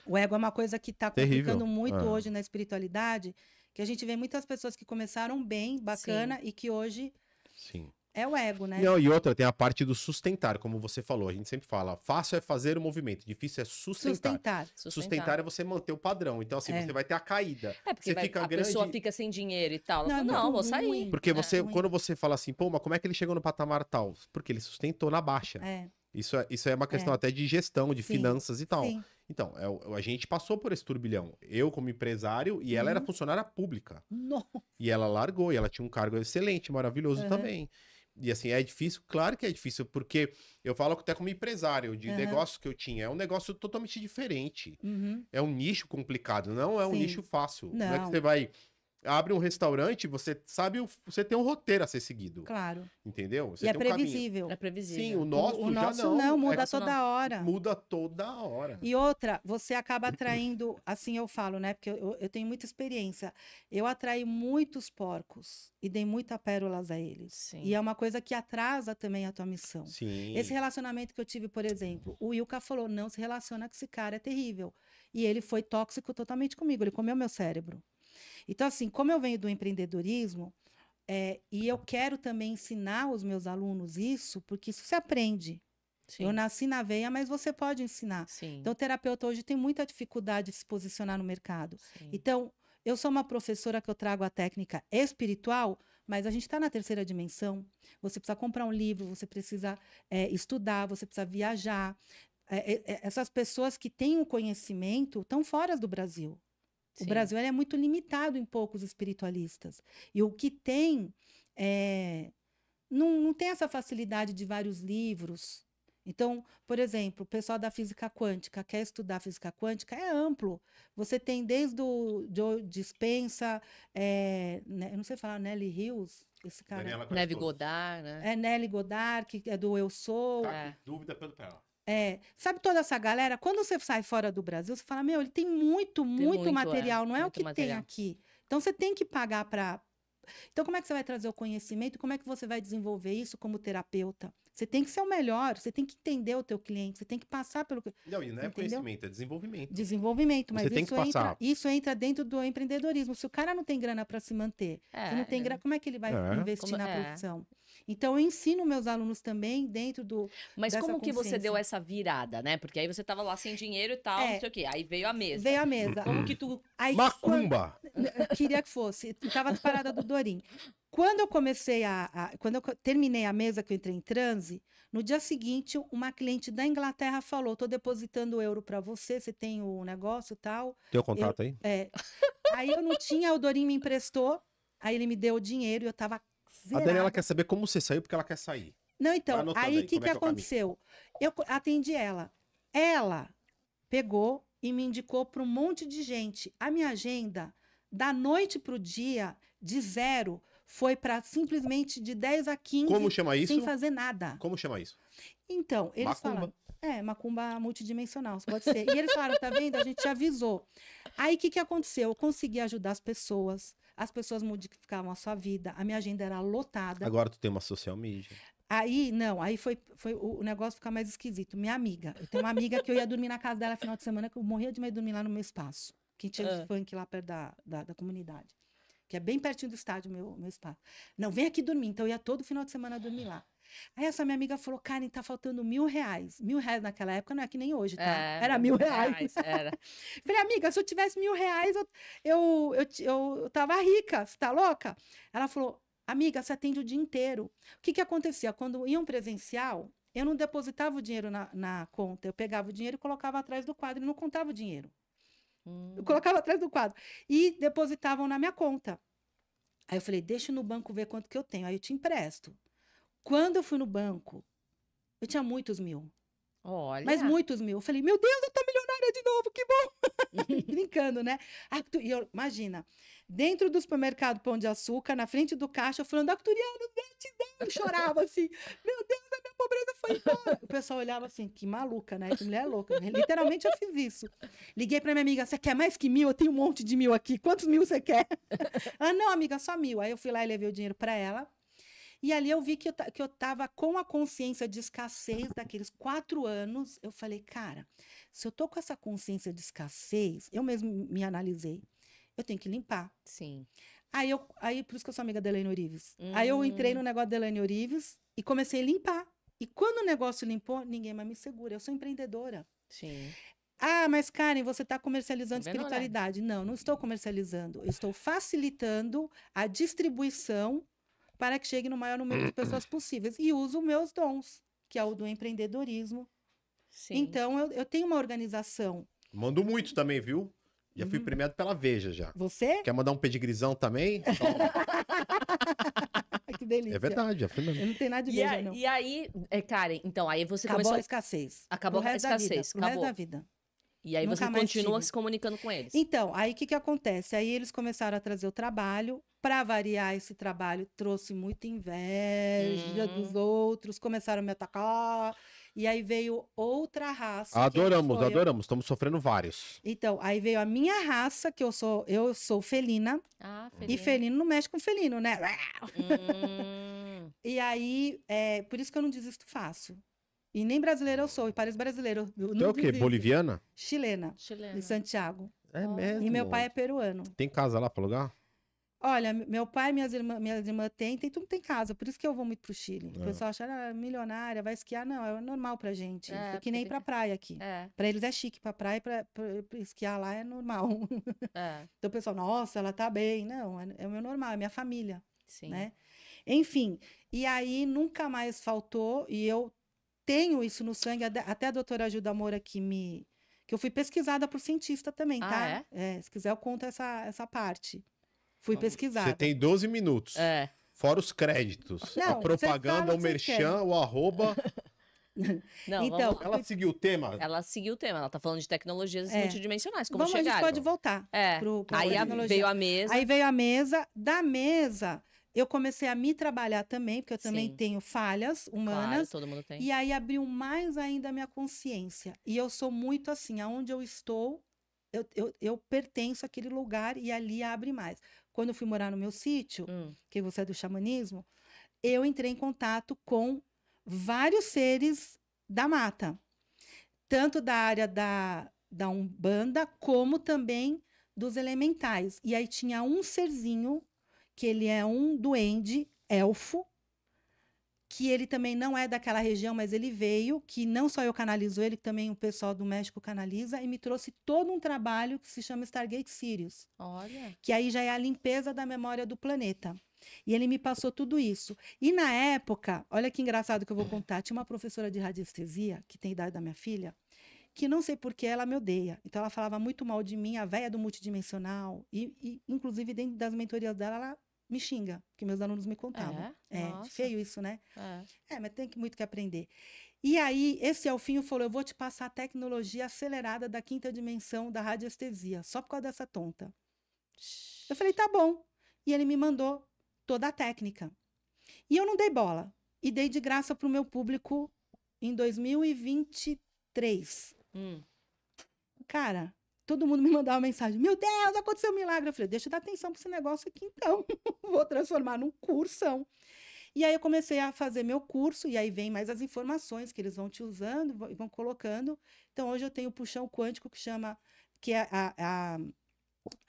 O ego é uma coisa que está Terrível. complicando muito Ah. hoje na espiritualidade, que a gente vê muitas pessoas que começaram bem, bacana, e que hoje Sim. é o ego, né? Não, e outra, tem a parte do sustentar, como você falou. A gente sempre fala, fácil é fazer o movimento, difícil é sustentar. Sustentar é você manter o padrão. Então, assim, É. você vai ter a caída. É, porque Você fica a grande. pessoa fica sem dinheiro e tal. Ela Não, fala, é não, muito vou sair. ruim. Porque você, ruim. quando você fala assim, pô, mas como é que ele chegou no patamar tal? Porque ele sustentou na baixa. É, Isso é uma questão até de gestão, de Sim, finanças e tal. sim. Então, a gente passou por esse turbilhão. Eu, como empresário, e ela era funcionária pública. No- E ela largou, e ela tinha um cargo excelente, maravilhoso Aham. também. E assim, é difícil? Claro que é difícil, porque eu falo até como empresário, de Aham. negócios que eu tinha, é um negócio totalmente diferente. Uhum. É um nicho complicado, não é um Sim. nicho fácil. Não é que Não. você vai... Abre um restaurante, você sabe, você tem um roteiro a ser seguido, Claro. entendeu? Você E é tem um caminho. previsível. É previsível. Sim, o nosso o já nosso não. muda É que toda hora. muda toda hora. E outra, você acaba atraindo, assim eu falo, né? Porque eu tenho muita experiência. Eu atraí muitos porcos e dei muita pérolas a eles. Sim. E é uma coisa que atrasa também a tua missão. Sim. Esse relacionamento que eu tive, por exemplo, o Wilka falou: não se relaciona com esse cara, é terrível. E ele foi tóxico totalmente comigo, ele comeu meu cérebro. Então, assim, como eu venho do empreendedorismo, e eu quero também ensinar os meus alunos isso, porque isso se aprende. Sim. Eu nasci na veia, mas você pode ensinar. Sim. Então, o terapeuta hoje tem muita dificuldade de se posicionar no mercado. Sim. Então, eu sou uma professora que eu trago a técnica espiritual, mas a gente está na terceira dimensão. Você precisa comprar um livro, você precisa estudar, você precisa viajar. Essas pessoas que têm o conhecimento estão fora do Brasil. O Sim. Brasil ele é muito limitado em poucos espiritualistas. E o que tem, não tem essa facilidade de vários livros. Então, por exemplo, o pessoal da física quântica quer estudar física quântica, é amplo. Você tem desde o Joe Dispenza, eu não sei falar, Nelly Hills, esse cara. Daniela conhece Neve todos. Godard, né? É Nelly Goddard, que é do Eu Sou. Tá É. com dúvida, pergunta pra ela. Sabe toda essa galera? Quando você sai fora do Brasil, você fala, meu, ele tem muito muito, material, não é o muito que tem material. aqui. Então, você tem que pagar para... Então, como é que você vai trazer o conhecimento? Como é que você vai desenvolver isso como terapeuta? Você tem que ser o melhor, você tem que entender o teu cliente, você tem que passar pelo Não, e não é Entendeu? conhecimento, é desenvolvimento. desenvolvimento, mas Você tem que passar. isso entra dentro do empreendedorismo. Se o cara não tem grana para se manter, se não tem grana, como é que ele vai investir na profissão? Então, eu ensino meus alunos também dentro do... Mas dessa como que você deu consciência. essa virada, né? Porque aí você tava lá sem dinheiro e tal, não sei o quê. Aí veio a mesa. Veio a mesa. Como que tu... Aí, Macumba! Eu queria que fosse. Estava parada do Dorim. Quando eu comecei quando eu terminei a mesa, que eu entrei em transe, no dia seguinte, uma cliente da Inglaterra falou: estou depositando euro para você, você tem o negócio e tal. Tem o contato aí? Aí eu não tinha, o Dorim me emprestou, aí ele me deu o dinheiro e eu estava A Daniela quer saber como você saiu, porque ela quer sair. Não, Vai então, anotando aí aí, o que como é que é o caminho? aconteceu? Eu atendi ela. Ela pegou e me indicou para um monte de gente. A minha agenda, da noite para o dia, de 0, foi para simplesmente de 10 a 15, Como chama isso? sem fazer nada. Como chama isso? Então, eles Macumba. falaram... macumba multidimensional, pode ser. E eles falaram, tá vendo? A gente te avisou. Aí, o que aconteceu? Eu consegui ajudar as pessoas modificavam a sua vida, a minha agenda era lotada. Agora tu tem uma social media. Aí, não, aí foi o negócio ficar mais esquisito. Minha amiga, eu tenho uma amiga que eu ia dormir na casa dela final de semana, que eu morria de medo de dormir lá no meu espaço. Que tinha esse funk lá perto da comunidade. Que é bem pertinho do estádio, meu espaço. Não, vem aqui dormir. Então, eu ia todo final de semana dormir lá. Aí, essa minha amiga falou, Karen, tá faltando R$1.000. R$1.000 naquela época não é que nem hoje, tá? Era R$1.000. Era. Falei, amiga, se eu tivesse R$1.000, eu tava rica. Você tá louca? Ela falou, amiga, você atende o dia inteiro. O que acontecia? Quando iam presencial, eu não depositava o dinheiro na conta. Eu pegava o dinheiro e colocava atrás do quadro e não contava o dinheiro. Eu colocava atrás do quadro. E depositavam na minha conta. Aí eu falei, deixa no banco ver quanto que eu tenho. Aí eu te empresto. Quando eu fui no banco, eu tinha muitos mil. Olha. Mas muitos mil. Eu falei, meu Deus, eu tô milionária de novo, que bom. Brincando, né? Imagina, dentro do supermercado Pão de Açúcar, na frente do caixa, falando, Arcturiano, gratidão. Eu chorava assim, meu Deus, a vou embora. O pessoal olhava assim, que maluca, né? Que mulher louca. Literalmente eu fiz isso. Liguei pra minha amiga, você quer mais que 1.000? Eu tenho um monte de 1.000 aqui. Quantos 1.000 você quer? Ah, não, amiga, só 1.000. Aí eu fui lá e levei o dinheiro pra ela. E ali eu vi que eu tava com a consciência de escassez daqueles 4 anos. Eu falei, cara, se eu tô com essa consciência de escassez, eu mesmo me analisei. Eu tenho que limpar. Sim. Aí, por isso que eu sou amiga da Elaine Orives. Aí eu entrei no negócio da Elaine Orives e comecei a limpar. E quando o negócio limpou, ninguém mais me segura. Eu sou empreendedora. Sim. Ah, mas Karen, você está comercializando Tá vendo, espiritualidade. Não, não estou comercializando. Eu estou facilitando a distribuição para que chegue no maior número de pessoas possíveis. E uso meus dons, que é o do empreendedorismo. Sim. Então, eu tenho uma organização. Mando muito também, viu? Já fui premiado pela Veja já. Você? Quer mandar um pedigrizão também? Que delícia. É verdade, já fui mesmo. Eu não tenho nada de Veja, não. E aí, Karen, então, aí você Acabou começou... a escassez. Acabou Pro a resto da vida, escassez, pro resto acabou. da vida. E aí Nunca você mais continua tive. se comunicando com eles. Então, aí o que acontece? Aí eles começaram a trazer o trabalho. Para variar, esse trabalho trouxe muita inveja dos outros, começaram a me atacar. E aí veio outra raça. Adoramos, que sou eu. adoramos. Estamos sofrendo vários. Então, aí veio a minha raça, que eu sou felina. Ah, E felino não mexe com felino, né? Hum. E aí, por isso que eu não desisto fácil. E nem brasileira eu sou, e pareço brasileiro. Eu Tu é não o quê? desisto. Boliviana? Chilena, Chilena. de Santiago. É Ó. mesmo. E meu pai é peruano. Tem casa lá pra alugar? Olha, meu pai e minhas irmãs têm, tudo tem casa, por isso que eu vou muito pro Chile. O É. pessoal acha, milionária, vai esquiar. Não, é normal pra gente. É, É que nem ir porque pra praia aqui. É, Pra eles é chique, pra praia, pra esquiar lá é normal. é, Então o pessoal, nossa, ela tá bem. Não, é o meu normal, é minha família, sim. né? Enfim, e aí nunca mais faltou, e eu tenho isso no sangue, até a doutora Gilda Moura que eu fui pesquisada por cientista também, Ah, tá? Se quiser eu conto essa parte. Fui pesquisada. Você tem 12 minutos. É. Fora os créditos. Não, a você propaganda, fala o o que vocês querem. merchan, o arroba. Não, Então, vamos lá. Ela seguiu o tema? Ela seguiu o tema, ela tá falando de tecnologias É. multidimensionais, como A gente chegar. pode voltar. É. pra Aí tecnologia. veio a mesa. Aí veio a mesa. Da mesa, eu comecei a me trabalhar também, porque eu também Sim. tenho falhas Claro, humanas. todo mundo tem. E aí abriu mais ainda a minha consciência. E eu sou muito assim, aonde eu estou, eu pertenço àquele lugar e ali abre mais. Quando eu fui morar no meu sítio, que você é do xamanismo, eu entrei em contato com vários seres da mata. Tanto da área da Umbanda, como também dos elementais. E aí tinha um serzinho, que ele é um duende, elfo, que ele também não é daquela região, mas ele veio, que não só eu canalizo ele, também o pessoal do México canaliza, e me trouxe todo um trabalho que se chama Stargate Sirius, Olha. que aí já é a limpeza da memória do planeta. E ele me passou tudo isso. E na época, olha que engraçado que eu vou contar, tinha uma professora de radiestesia, que tem a idade da minha filha, que não sei por que ela me odeia. Então ela falava muito mal de mim, a véia do multidimensional, e inclusive dentro das mentorias dela, ela me xinga, que meus alunos me contavam. Nossa. Feio isso, né? É. Mas tem muito que aprender. E aí, esse Elfinho falou, eu vou te passar a tecnologia acelerada da 5ª dimensão da radiestesia, só por causa dessa tonta. Eu falei, tá bom. E ele me mandou toda a técnica. E eu não dei bola. E dei de graça para o meu público em 2023. Cara, todo mundo me mandava mensagem, meu Deus, aconteceu um milagre. Eu falei, deixa eu dar atenção para esse negócio aqui então. Vou transformar num cursão. E aí eu comecei a fazer meu curso, e aí vem mais as informações que eles vão te usando e vão colocando. Então hoje eu tenho o puxão quântico que é a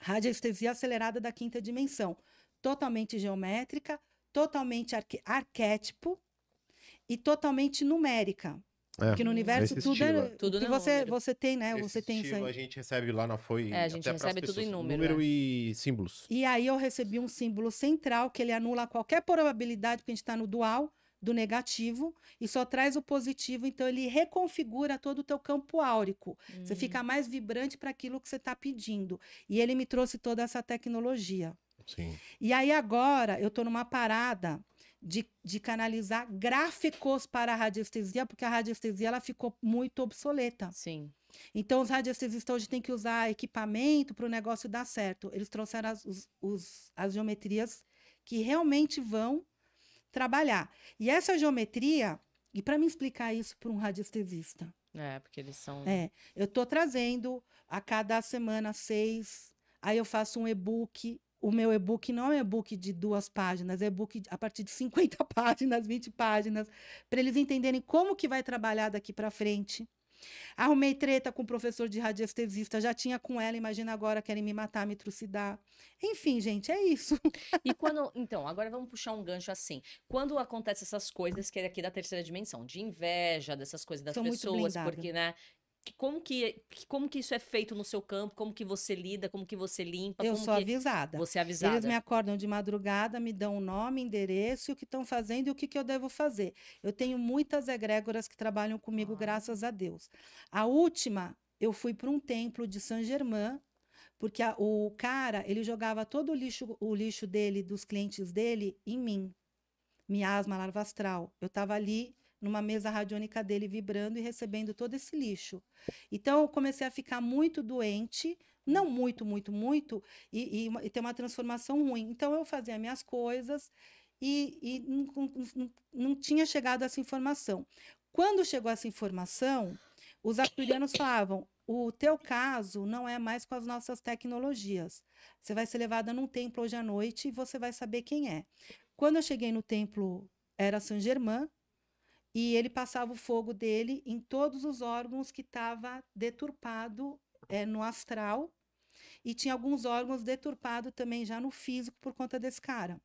radiestesia acelerada da 5ª dimensão. Totalmente geométrica, totalmente arquétipo e totalmente numérica. Porque no universo Nesse tudo estilo, é Tudo que no número. você tem, né? Esse Você tem isso estilo aí. a gente recebe lá na Foi. É, a gente até pras recebe tudo em pessoas. número, E símbolos. E aí eu recebi um símbolo central que ele anula qualquer probabilidade, porque a gente está no dual do negativo e só traz o positivo, então ele reconfigura todo o teu campo áurico. Você fica mais vibrante para aquilo que você está pedindo. E ele me trouxe toda essa tecnologia. Sim. E aí agora eu estou numa parada de canalizar gráficos para a radiestesia, porque a radiestesia ela ficou muito obsoleta. Sim. Então os radiestesistas hoje têm que usar equipamento para o negócio dar certo. Eles trouxeram as geometrias que realmente vão trabalhar. E essa geometria, E para me explicar isso para um radiestesista? Porque eles são... Eu tô trazendo a cada semana 6, aí eu faço um e-book. O meu e-book não é um e-book de 2 páginas, é e-book a partir de 50 páginas, 20 páginas, para eles entenderem como que vai trabalhar daqui para frente. Arrumei treta com o professor de radiestesista, já tinha com ela, imagina agora, querem me matar, me trucidar. Enfim, gente, é isso. E quando... Então, agora vamos puxar um gancho assim. Quando acontecem essas coisas que é aqui da terceira dimensão, de inveja, dessas coisas das Sou muito pessoas, blindada. porque, né? Como que isso é feito no seu campo? Como que você lida? Como que você limpa? Eu Como sou que avisada. você é Eles avisada? me acordam de madrugada, me dão o nome, endereço, e o que estão fazendo e o que, que eu devo fazer. Eu tenho muitas egrégoras que trabalham comigo, graças a Deus. A última, eu fui para um templo de Saint-Germain, porque o cara, ele jogava todo o lixo dele, dos clientes dele, em mim. Miasma, larva astral. Eu estava ali numa mesa radiônica dele vibrando e recebendo todo esse lixo. Então, eu comecei a ficar muito doente, não muito, e ter uma transformação ruim. Então, eu fazia minhas coisas e não tinha chegado essa informação. Quando chegou essa informação, os arturianos falavam: o teu caso não é mais com as nossas tecnologias. Você vai ser levada num templo hoje à noite e você vai saber quem é. Quando eu cheguei no templo, era Saint-Germain, e ele passava o fogo dele em todos os órgãos que estava deturpado no astral, e tinha alguns órgãos deturpados também já no físico por conta desse cara.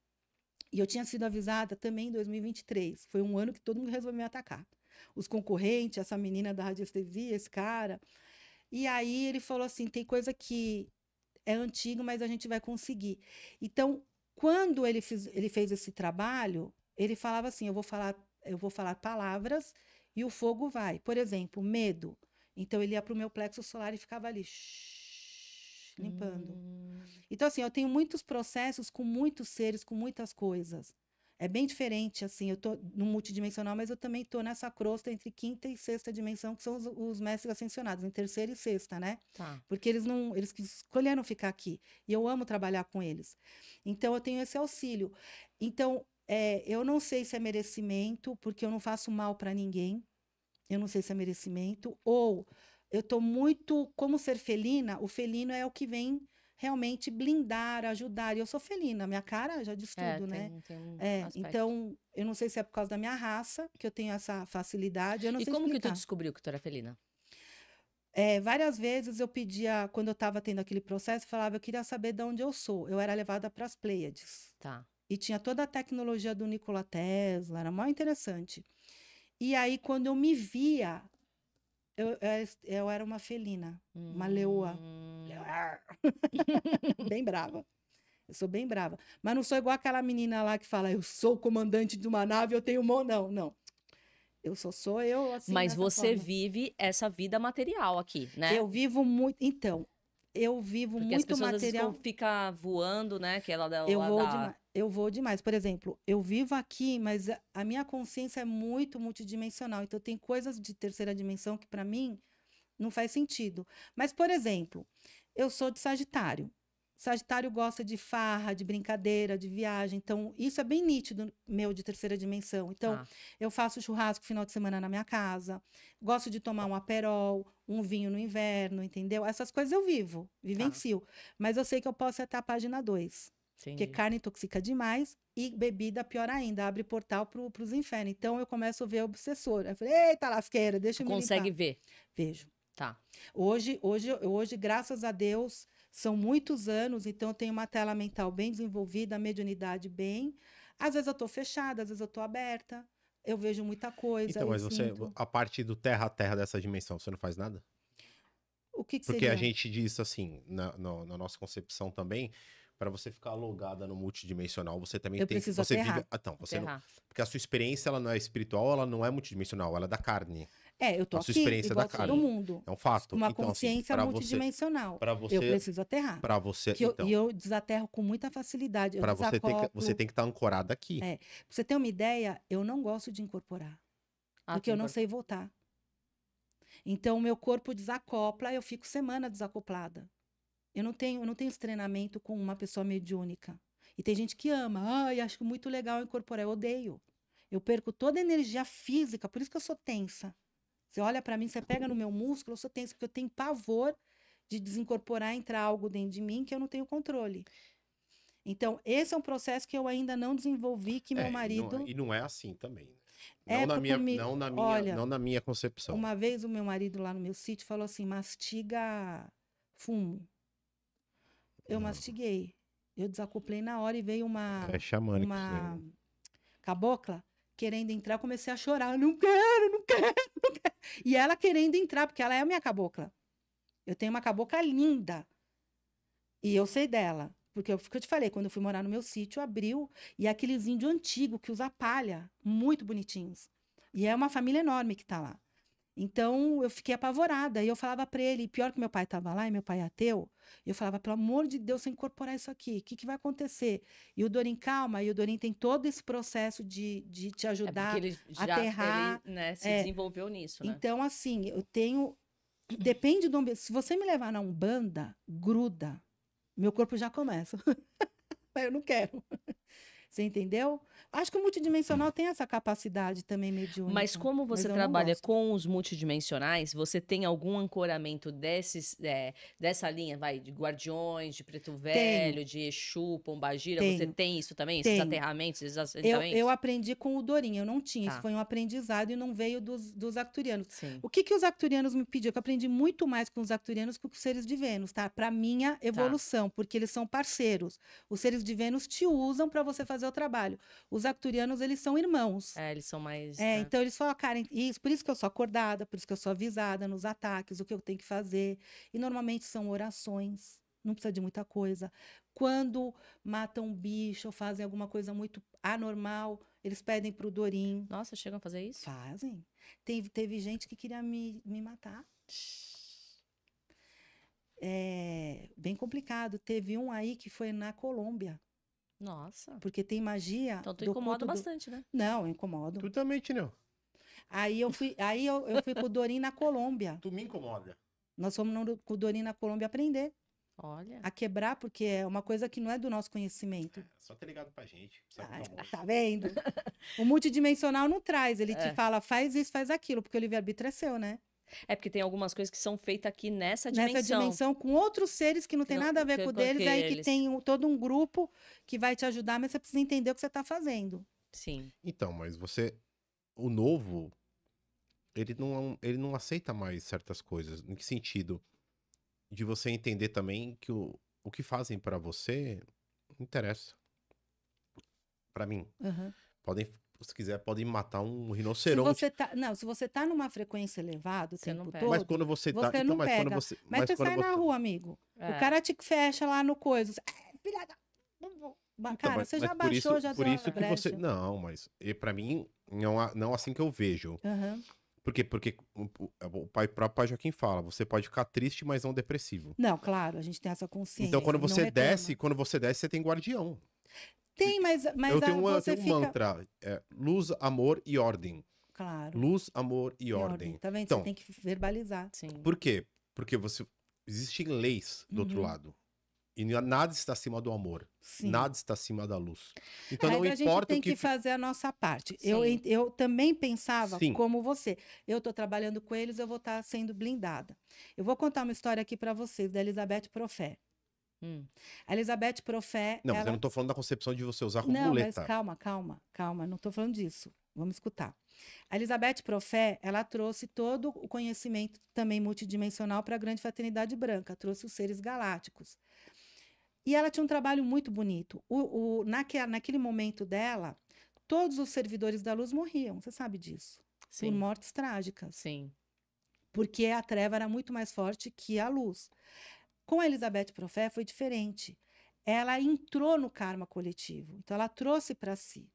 E eu tinha sido avisada também em 2023. Foi um ano que todo mundo resolveu me atacar. Os concorrentes, essa menina da radiestesia, esse cara. E aí ele falou assim, tem coisa que é antigo, mas a gente vai conseguir. Então, quando ele fez esse trabalho, ele falava assim, eu vou falar palavras e o fogo vai. Por exemplo, medo. Então, ele ia para o meu plexo solar e ficava ali, limpando. Então, assim, eu tenho muitos processos com muitos seres, com muitas coisas. É bem diferente, assim, eu tô no multidimensional, mas eu também tô nessa crosta entre quinta e sexta dimensão, que são os mestres ascensionados, em terceira e sexta, né? Tá. Porque eles escolheram ficar aqui. E eu amo trabalhar com eles. Então, eu tenho esse auxílio. Então, eu não sei se é merecimento, porque eu não faço mal para ninguém. Eu não sei se é merecimento. Ou eu tô muito... Como ser felina, o felino é o que vem realmente blindar, ajudar. E eu sou felina, minha cara já diz tudo, né? Tem um aspecto. Então, eu não sei se é por causa da minha raça, que eu tenho essa facilidade. Eu não E sei como que explicar. tu descobriu que tu era felina? Várias vezes eu pedia, quando eu estava tendo aquele processo, falava, eu queria saber de onde eu sou. Eu era levada para as Pleiades. Tá. E tinha toda a tecnologia do Nikola Tesla, era muito interessante. E aí, quando eu me via, eu era uma felina, uma leoa. Bem brava. Eu sou bem brava. Mas não sou igual aquela menina lá que fala, eu sou o comandante de uma nave, eu tenho mão. Não, não. Eu sou eu, assim, Mas dessa você forma. vive essa vida material aqui, né? Eu vivo muito... Então, eu vivo Porque as muito pessoas material... às vezes ficam voando, né? Que ela Eu vou demais. Por exemplo, eu vivo aqui, mas a minha consciência é muito multidimensional. Então, tem coisas de terceira dimensão que, para mim, não faz sentido. Mas, por exemplo, eu sou de Sagitário. Sagitário gosta de farra, de brincadeira, de viagem. Então, isso é bem nítido meu de terceira dimensão. Então, eu faço churrasco final de semana na minha casa. Gosto de tomar um aperol, um vinho no inverno, entendeu? Essas coisas eu vivencio. Mas eu sei que eu posso ir até a página 2. Porque carne intoxica demais e bebida pior ainda, abre portal para os infernos. Então, eu começo a ver obsessor. Eu falei, eita lasqueira, deixa eu me limpar. Consegue ver? Vejo. Tá. Hoje, graças a Deus, são muitos anos, então eu tenho uma tela mental bem desenvolvida, a mediunidade bem. Às vezes eu estou fechada, às vezes eu estou aberta, eu vejo muita coisa. Então, mas você, a parte do terra a terra dessa dimensão, você não faz nada? O que Porque seria? a gente diz assim, na nossa concepção também, para você ficar alugada no multidimensional, você também tem que... Você aterrar. vive... Então, você não... Porque a sua experiência, ela não é espiritual, ela não é multidimensional, ela é da carne. Eu tô a sua aqui, experiência igual da carne. todo mundo. É um fato. Uma então, consciência assim, multidimensional. Para você... Eu preciso aterrar. Para você, E eu desaterro com muita facilidade. Para você tem que estar ancorada aqui. Pra você ter uma ideia, eu não gosto de incorporar. Porque eu não sei voltar. Então, o meu corpo desacopla, eu fico semana desacoplada. Eu não tenho esse treinamento com uma pessoa mediúnica. E tem gente que ama. Ai, acho muito legal incorporar. Eu odeio. Eu perco toda a energia física, por isso que eu sou tensa. Você olha para mim, você pega no meu músculo, eu sou tensa, porque eu tenho pavor de desincorporar, entrar algo dentro de mim que eu não tenho controle. Então, esse é um processo que eu ainda não desenvolvi, que meu marido... E não é assim também. Né? É comigo. Olha, não na minha concepção. Uma vez o meu marido lá no meu sítio falou assim, mastiga fumo. Eu mastiguei. Eu desacoplei na hora e veio uma xamânico isso aí. cabocla querendo entrar. Eu comecei a chorar. Não quero, não quero, não quero. E ela querendo entrar, porque ela é a minha cabocla. Eu tenho uma cabocla linda. E eu sei dela. Porque eu te falei, quando eu fui morar no meu sítio, abriu. E é aqueles índios antigos que usa palha. Muito bonitinhos. E é uma família enorme que tá lá. Então, eu fiquei apavorada. E eu falava para ele, pior que meu pai estava lá, e meu pai é ateu, eu falava, pelo amor de Deus, se eu incorporar isso aqui, o que vai acontecer? E o Dorim, calma, e o Dorim tem todo esse processo de te ajudar porque ele a aterrar. Ele, né, se desenvolveu nisso, né? Então, assim, eu tenho... Depende do ambiente. Se você me levar na Umbanda, gruda. Meu corpo já começa. Mas eu não quero. Você entendeu? Acho que o multidimensional tem essa capacidade também mediúnica. Mas como você trabalha com os multidimensionais, você tem algum ancoramento dessa linha, de guardiões, de preto velho, de Exu, Pombagira? Você tem isso também? Esses aterramentos, esses assentamentos? Eu aprendi com o Dorim, eu não tinha. Isso foi um aprendizado e não veio dos arcturianos. Sim. O que os arcturianos me pediram? Eu aprendi muito mais com os arcturianos que com os seres de Vênus, tá? Para minha evolução, porque eles são parceiros. Os seres de Vênus te usam para você fazer o trabalho. Os arcturianos, eles são irmãos. Eles são mais... Então eles falam, cara, isso, por isso que eu sou acordada, por isso que eu sou avisada nos ataques, o que eu tenho que fazer. E normalmente são orações, não precisa de muita coisa. Quando matam um bicho ou fazem alguma coisa muito anormal, eles pedem pro Dorim. Nossa, chegam a fazer isso? Fazem. Teve gente que queria me matar. É bem complicado. Teve um aí que foi na Colômbia. Nossa. Porque tem magia. Então tu incomoda bastante, né? Não, eu incomodo. Tu também, Tineu. Aí eu fui com o Dorim na Colômbia. Tu me incomoda. Nós fomos com o Dorim na Colômbia aprender. Olha. A quebrar, porque é uma coisa que não é do nosso conhecimento. Só ter ligado pra gente. Tá vendo? O multidimensional não traz. Ele te fala, faz isso, faz aquilo, porque o livre-arbítrio é seu, né? É porque tem algumas coisas que são feitas aqui nessa dimensão. Nessa dimensão, com outros seres que não tem nada a ver com deles, aí que tem todo um grupo que vai te ajudar, mas você precisa entender o que você está fazendo. Sim. Então, mas o novo, ele não aceita mais certas coisas. Em que sentido? De você entender também que o que fazem pra você não interessa. Pra mim. Se quiser, podem matar um rinoceronte. Se você tá numa frequência elevada o tempo todo, mas quando você tá... Você não pega. Mas você sai na rua, amigo. O cara te fecha lá no coisa. Filha da... Cara, você já baixou, já por isso que você... Não, mas pra mim, não assim que eu vejo. Porque o próprio pai Joaquim fala, você pode ficar triste, mas não depressivo. Não, claro, a gente tem essa consciência. Então, quando você desce, você tem guardião. Tem, mas eu tenho um mantra, luz, amor e ordem. Claro. Luz, amor e ordem. Tá vendo? Então, você tem que verbalizar. Sim. Por quê? Porque existem leis do outro lado. E nada está acima do amor. Sim. Nada está acima da luz. Então não importa o que... A gente tem que fazer a nossa parte. Eu também pensava como você. Eu estou trabalhando com eles, eu vou estar sendo blindada. Eu vou contar uma história aqui para vocês, da Elizabeth Profé. A Elizabeth Profé... Não, mas eu não estou falando da concepção de você usar como muleta. Não, mas calma. Não estou falando disso. Vamos escutar. A Elizabeth Profé, ela trouxe todo o conhecimento também multidimensional para a Grande Fraternidade Branca. Trouxe os seres galácticos. E ela tinha um trabalho muito bonito. Naquele momento dela, todos os servidores da luz morriam. Você sabe disso. Sim. Por mortes trágicas. Sim. Porque a treva era muito mais forte que a luz. Com a Elizabeth Profé foi diferente. Ela entrou no karma coletivo. Então, ela trouxe para si.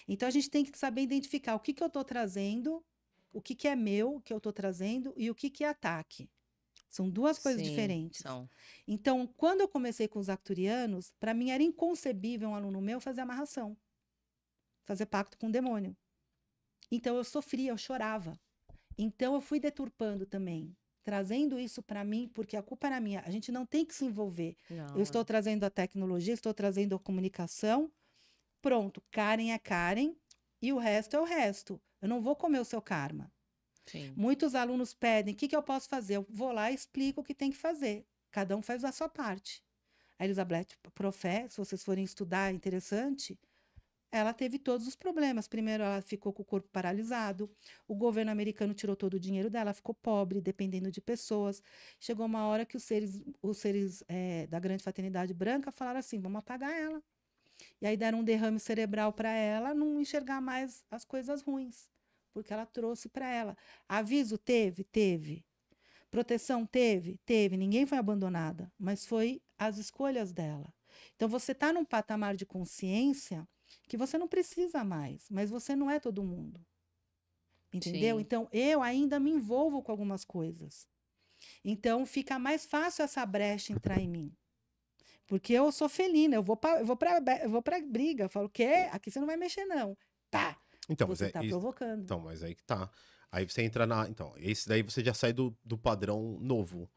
Então, a gente tem que saber identificar o que eu estou trazendo, o que é meu, o que eu estou trazendo e o que é ataque. São duas coisas diferentes. Então, quando eu comecei com os arcturianos, para mim era inconcebível um aluno meu fazer amarração, fazer pacto com o demônio. Então, eu sofria, eu chorava. Então, eu fui deturpando também, trazendo isso para mim, porque a culpa era minha. A gente não tem que se envolver. Não. Eu estou trazendo a tecnologia, estou trazendo a comunicação. Pronto, Karen é Karen, e o resto é o resto. Eu não vou comer o seu karma. Sim. Muitos alunos pedem, o que eu posso fazer? Eu vou lá e explico o que tem que fazer. Cada um faz a sua parte. A Elizabeth Profé, se vocês forem estudar, é interessante, ela teve todos os problemas. Primeiro, ela ficou com o corpo paralisado, o governo americano tirou todo o dinheiro dela, ficou pobre, dependendo de pessoas. Chegou uma hora que os seres da grande fraternidade branca falaram assim, vamos apagar ela. E aí deram um derrame cerebral para ela não enxergar mais as coisas ruins, porque ela trouxe para ela. Aviso teve? Teve. Proteção teve? Teve. Ninguém foi abandonada, mas foi as escolhas dela. Então, você está num patamar de consciência que você não precisa mais, mas você não é todo mundo. Entendeu? Sim. Então, eu ainda me envolvo com algumas coisas. Então, fica mais fácil essa brecha entrar em mim. Porque eu sou felina, eu vou pra briga. Eu falo, o quê? Aqui você não vai mexer, não. Tá. Então, Você está provocando. Então, mas aí que tá. Aí você entra na. Então, esse daí você já sai do padrão novo.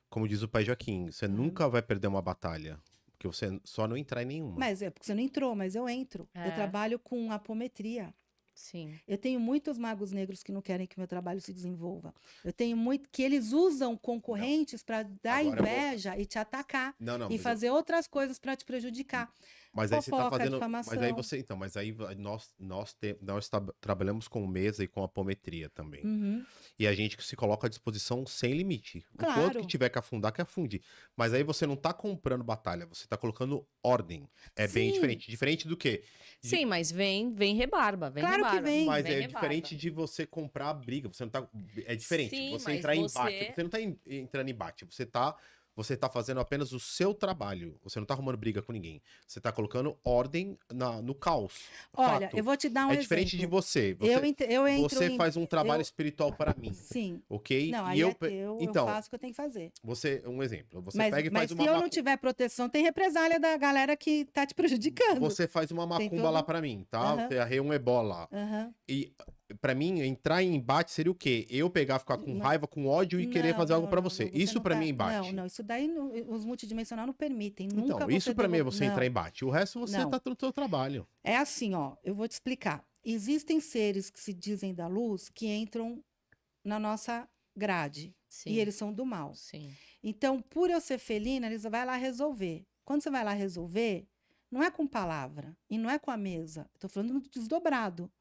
Como diz o pai Joaquim, você nunca vai perder uma batalha. Porque você só não entrar em nenhuma. Mas é porque você não entrou, mas eu entro. Eu trabalho com apometria. Sim. Eu tenho muitos magos negros que não querem que o meu trabalho se desenvolva. Eu tenho muito que eles usam concorrentes para dar Agora inveja e te atacar Não, e mas fazer outras coisas para te prejudicar. Mas aí você tá Fofoca, fazendo. difamação. Mas aí você. Então, mas aí nós trabalhamos com mesa e com apometria também. Uhum. E a gente se coloca à disposição sem limite. O Claro. quanto que tiver que afundar, que afunde. Mas aí você não tá comprando batalha, você tá colocando ordem. É bem Sim. diferente. Diferente do quê? Sim, mas vem rebarba, vem Claro que rebarba. vem. Mas Vem é rebarba. diferente de você comprar a briga. Você não tá. É diferente. Sim, você mas entrar em você- embate. Você não tá entrando em embate. Você tá fazendo apenas o seu trabalho. Você não tá arrumando briga com ninguém. Você tá colocando ordem no caos. Olha, Fato. eu vou te dar um É exemplo. diferente de você. Eu entro Você em... faz um trabalho eu- espiritual para mim, Sim. ok? Não, E aí eu, eu então, faço o que eu tenho que fazer. um exemplo. Você Mas, pega e mas faz se uma eu não tiver proteção, tem represália da galera que tá te prejudicando. Você faz uma Tem macumba todo- lá para mim, tá? Aham. Você arreia um ebó lá. Aham. E para mim, entrar em embate seria o quê? Eu pegar, ficar com Não. raiva, com ódio e querer Não, fazer algo não, para não, você. você Isso não para tá- mim é embate. Não, isso daí os multidimensionais não permitem. Nunca Então, você isso para mim é devo- você não. entrar em embate. O resto você Não. tá no seu trabalho. É assim, ó, eu vou te explicar. Existem seres que se dizem da luz que entram na nossa grade. Sim. E eles são do mal. Sim. Então, por eu ser felina, eles vão lá resolver. Quando você vai lá resolver, não é com palavra e não é com a mesa. Eu tô falando do desdobrado.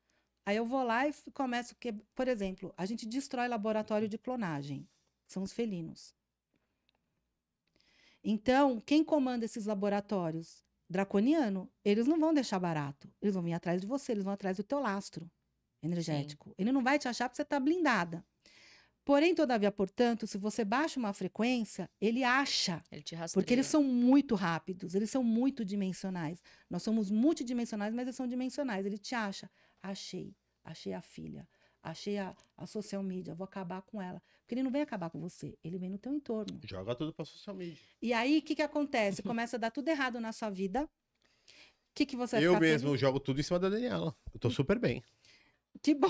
Aí eu vou lá e começo que, por exemplo, a gente destrói laboratório de clonagem. São os felinos. Então, quem comanda esses laboratórios? Draconiano. Eles não vão deixar barato. Eles vão vir atrás de você, eles vão atrás do teu lastro energético. Ele não vai te achar porque você tá blindada. Porém, todavia, portanto, se você baixa uma frequência, ele acha. Ele te rastreia. Porque eles são muito rápidos, eles são muito dimensionais. Nós somos multidimensionais, mas eles são dimensionais. Ele te acha. Achei a filha, achei a social media, vou acabar com ela. Porque ele não vem acabar com você, ele vem no teu entorno. Joga tudo pra social media. E aí, o que acontece? Começa a dar tudo errado na sua vida. O que você vai Eu ficar mesmo feliz? jogo tudo em cima da Daniela. Eu tô super bem. Que bom.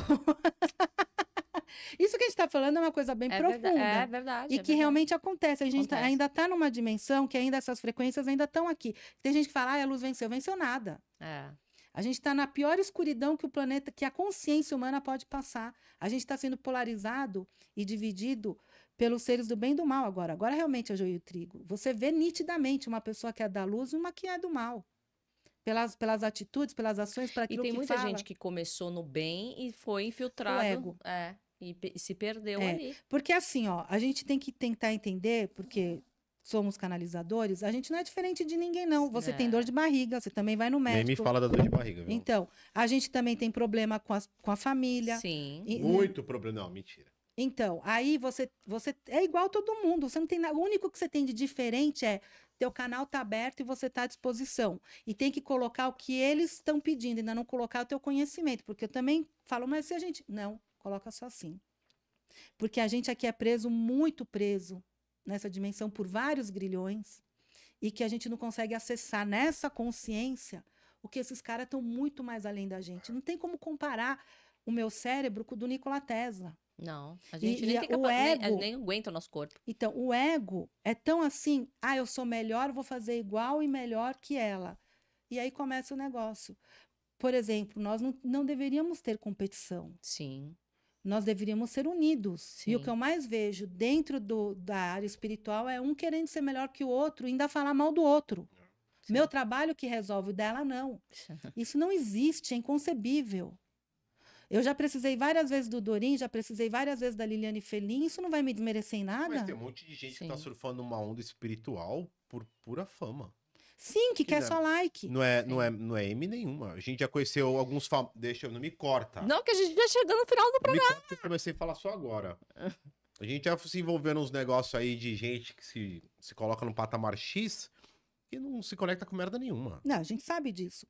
Isso que a gente tá falando é uma coisa bem profunda. É verdade. E que realmente acontece. A gente Acontece. ainda está numa dimensão que ainda essas frequências ainda estão aqui. Tem gente que fala, a luz venceu. Venceu nada. É. A gente está na pior escuridão que o planeta, que a consciência humana pode passar. A gente está sendo polarizado e dividido pelos seres do bem e do mal agora. Agora realmente é joio e trigo. Você vê nitidamente uma pessoa que é da luz e uma que é do mal. Pelas atitudes, pelas ações, para E aquilo tem que muita fala. gente que começou no bem e foi infiltrado. O ego. É. E se perdeu É. ali. Porque assim, ó, a gente tem que tentar entender, porque somos canalizadores, a gente não é diferente de ninguém, não. Você tem dor de barriga, você também vai no Nem médico. me fala da dor de barriga, viu? Então, a gente também tem problema com a família. Sim. E- Muito problema. Não, mentira. Então, aí você é igual todo mundo. Você não tem nada. O único que você tem de diferente é teu canal tá aberto e você tá à disposição. E tem que colocar o que eles estão pedindo, ainda não colocar o teu conhecimento. Porque eu também falo, mas se a gente. Não, coloca só assim. Porque a gente aqui é preso, muito preso, nessa dimensão por vários grilhões, e que a gente não consegue acessar nessa consciência o que esses caras estão muito mais além da gente. Não tem como comparar o meu cérebro com o do Nikola Tesla. Não. A gente E nem tem o capacidade. ego- Nem aguenta o nosso corpo. Então, o ego é tão assim, eu sou melhor, vou fazer igual e melhor que ela. E aí começa o negócio. por exemplo, nós não deveríamos ter competição. Sim. Nós deveríamos ser unidos. Sim. E o que eu mais vejo dentro da área espiritual é um querendo ser melhor que o outro, ainda falar mal do outro. Sim. Meu trabalho que resolve, o dela não. Isso não existe, é inconcebível. Eu já precisei várias vezes do Dorim, já precisei várias vezes da Liliane Felim, isso não vai me desmerecer em nada? Mas tem um monte de gente que tá surfando uma onda espiritual por pura fama. Sim, que quer só like. Não é M nenhuma. A gente já conheceu alguns Deixa eu, não me corta. Não, que a gente já chegou no final do programa. Me corta, eu comecei a falar só agora. A gente já se envolveu nos negócios aí de gente que se coloca no patamar X e não se conecta com merda nenhuma. Não, a gente sabe disso.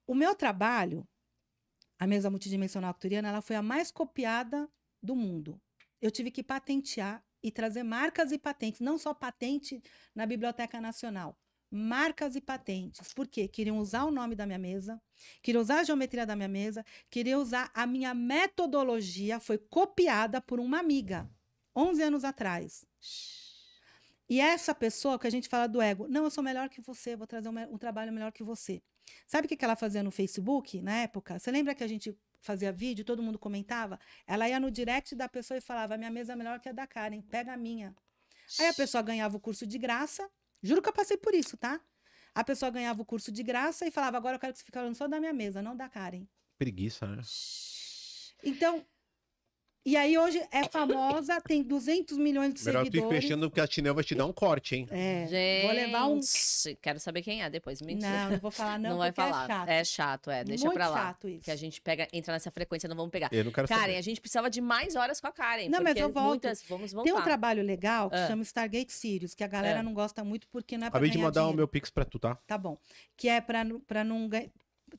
O meu trabalho, a mesa multidimensional arcturiana, ela foi a mais copiada do mundo. Eu tive que patentear e trazer marcas e patentes, não só patente na Biblioteca Nacional. Marcas e patentes. Por quê? Queriam usar o nome da minha mesa, queriam usar a geometria da minha mesa, queriam usar a minha metodologia, foi copiada por uma amiga, 11 anos atrás. E essa pessoa que a gente fala do ego, não, eu sou melhor que você, vou trazer um trabalho melhor que você. Sabe o que ela fazia no Facebook, na época? Você lembra que a gente fazia vídeo, todo mundo comentava? Ela ia no direct da pessoa e falava, minha mesa é melhor que a da Karen, pega a minha. Aí a pessoa ganhava o curso de graça. Juro que eu passei por isso, tá? A pessoa ganhava o curso de graça e falava, agora eu quero que você fique falando só da minha mesa, não da Karen. Preguiça, né? Então, e aí hoje é famosa, tem 200 milhões de Melhor seguidores. tu ir fechando porque a Tinel vai te dar um corte, hein? É, Gente, vou levar um... Quero saber quem é depois. Mentira. Não, não vou falar não, Não vai porque falar. é chato. É chato, deixa Muito pra lá. chato isso. Que a gente entra nessa frequência, não vamos pegar. Eu não quero Karen, saber. a gente precisava de mais horas com a Karen. Não, mas porque eu volto. muitas, vamos voltar. Tem um trabalho legal que chama Stargate Sirius, que a galera não gosta muito porque não é pra Acabei de ganhar mandar dinheiro. o meu Pix pra tu, tá? Tá bom. Que é pra não ganhar...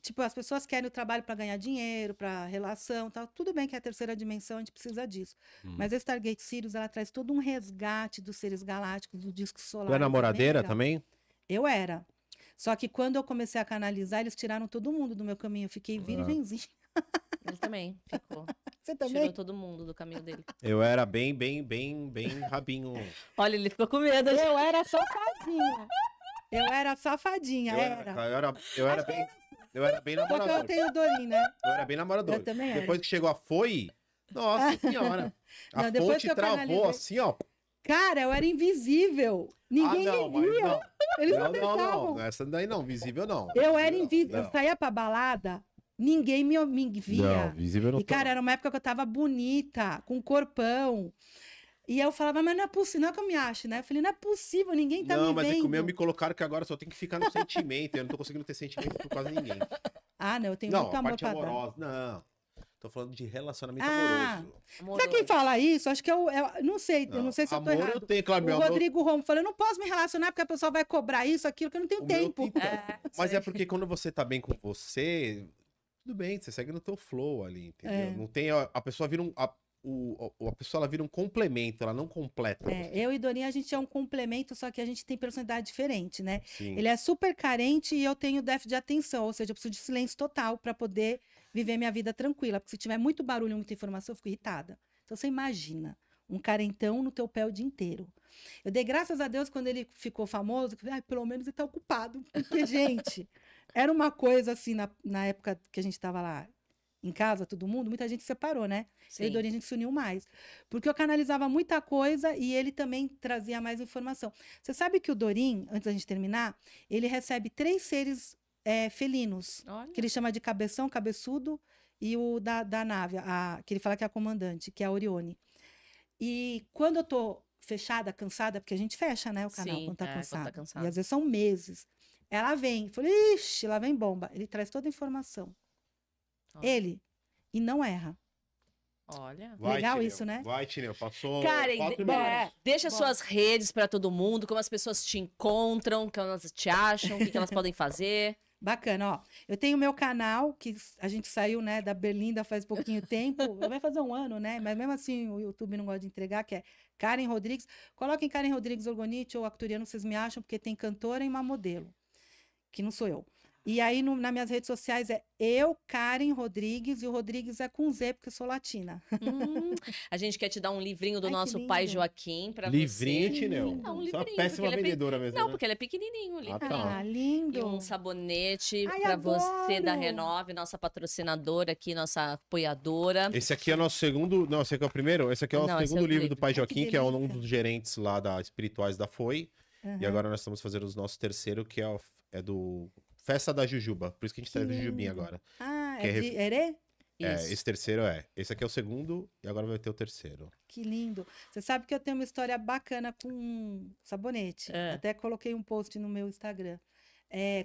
Tipo, as pessoas querem o trabalho para ganhar dinheiro, para relação, tal. Tudo bem que é a terceira dimensão, a gente precisa disso. Mas a Stargate Sirius, ela traz todo um resgate dos seres galácticos, do disco solar. Tu é namoradeira também? Eu era. Só que quando eu comecei a canalizar, eles tiraram todo mundo do meu caminho. Eu fiquei virgenzinha. Ele também ficou. Você também? Tirou todo mundo do caminho dele. Eu era bem rabinho. Olha, ele ficou com medo. Eu era safadinha. Eu era safadinha, Eu era bem Porque namorador. eu tenho Dorim, né? Eu era bem namorador. Eu também era. Depois que chegou a Foi, nossa senhora. A Não, depois fonte que eu travou canalizei- assim, ó. Cara, eu era invisível. Ninguém não, me mas via. não. Eles não Não, deixavam. essa daí não, visível não. Eu era Não, invisível. Eu não. saía pra balada, ninguém me via. Não, visível não E, cara, era uma época que eu tava bonita, com corpão. E eu falava, mas não é possível, não é que eu me acho, né? Eu falei, não é possível, ninguém tá Não, me mas é vendo. que o meu me colocaram que agora só tem que ficar no sentimento. Eu não tô conseguindo ter sentimento por quase ninguém. Ah, não, eu tenho Não, muito a amor parte pra dar. amorosa, não. Tô falando de relacionamento Ah, amoroso. Sabe quem fala isso? Acho que eu não sei, eu não sei se eu tô amor errado. eu tenho, claro, O meu amor. Rodrigo Romo falou, eu não posso me relacionar porque a pessoa vai cobrar isso, aquilo, que eu não tenho O meu tempo. tem- Mas é porque quando você tá bem com você, tudo bem, você segue no teu flow ali, entendeu? É. Não tem. A pessoa vira a pessoa ela vira um complemento, ela não completa. É, eu e Dorinha, a gente é um complemento, só que a gente tem personalidade diferente, né? Sim. Ele é super carente e eu tenho déficit de atenção, ou seja, eu preciso de silêncio total para poder viver minha vida tranquila, porque se tiver muito barulho, muita informação, eu fico irritada. Então você imagina um carentão no teu pé o dia inteiro. Eu dei graças a Deus quando ele ficou famoso, que pelo menos ele tá ocupado, porque, gente, era uma coisa assim, na época que a gente tava lá em casa, todo mundo, muita gente se separou, né? Eu e Dorinha, a gente se uniu mais. Porque eu canalizava muita coisa e ele também trazia mais informação. Você sabe que o Dorim, antes da gente terminar, ele recebe 3 seres felinos, Olha. que ele chama de cabeção, cabeçudo, e o da nave, que ele fala que é a comandante, que é a Orione. E quando eu tô fechada, cansada, porque a gente fecha, né, o canal Sim, quando tá quando tá cansado. cansado. E às vezes são meses. Ela vem, eu falei, ixi, lá vem bomba. Ele traz toda a informação. Olha. Ele, e não erra. Olha. Legal Tineu. isso, né? Vai, Tineu. Passou Karen, 4 bora. minutos. deixa Bora. suas redes pra todo mundo, como as pessoas te encontram, como elas te acham, o que elas podem fazer. Bacana, ó. Eu tenho meu canal, que a gente saiu, né, da Berlinda faz pouquinho tempo. Vai fazer um ano, né? Mas mesmo assim o YouTube não gosta de entregar, que é Karen Rodrigues. Coloquem Karen Rodrigues Orgonite ou Arcturiano, vocês me acham, porque tem cantora e uma modelo, que não sou eu. E aí, nas minhas redes sociais é eu, Karen Rodrigues, e o Rodrigues é com Z, porque eu sou latina. A gente quer te dar um livrinho do Ai, que nosso lindo. pai Joaquim pra Livrinho, você. Tinel. Não, um Só livrinho. uma porque péssima ele é vendedora mesmo. Não, né? porque ele é pequenininho, o livrinho. tá. Ah, lindo. E um sabonete Ai, pra você da adoro. Renove, nossa patrocinadora aqui, nossa apoiadora. Esse aqui é nosso segundo. Não, esse aqui é o primeiro. Esse aqui é o Não, esse é segundo o livro livro. do pai Ai, que Joaquim, que é um delícia. dos gerentes lá da Espirituais da Foi. E Aham. agora nós estamos fazendo o nosso terceiro, que é do Festa da Jujuba. Por isso que a gente traz a Jujubinha lindo. agora. Ah, Que é é de Herê? Isso. Esse terceiro é. Esse aqui é o segundo e agora vai ter o terceiro. Que lindo. Você sabe que eu tenho uma história bacana com sabonete. É. Até coloquei um post no meu Instagram.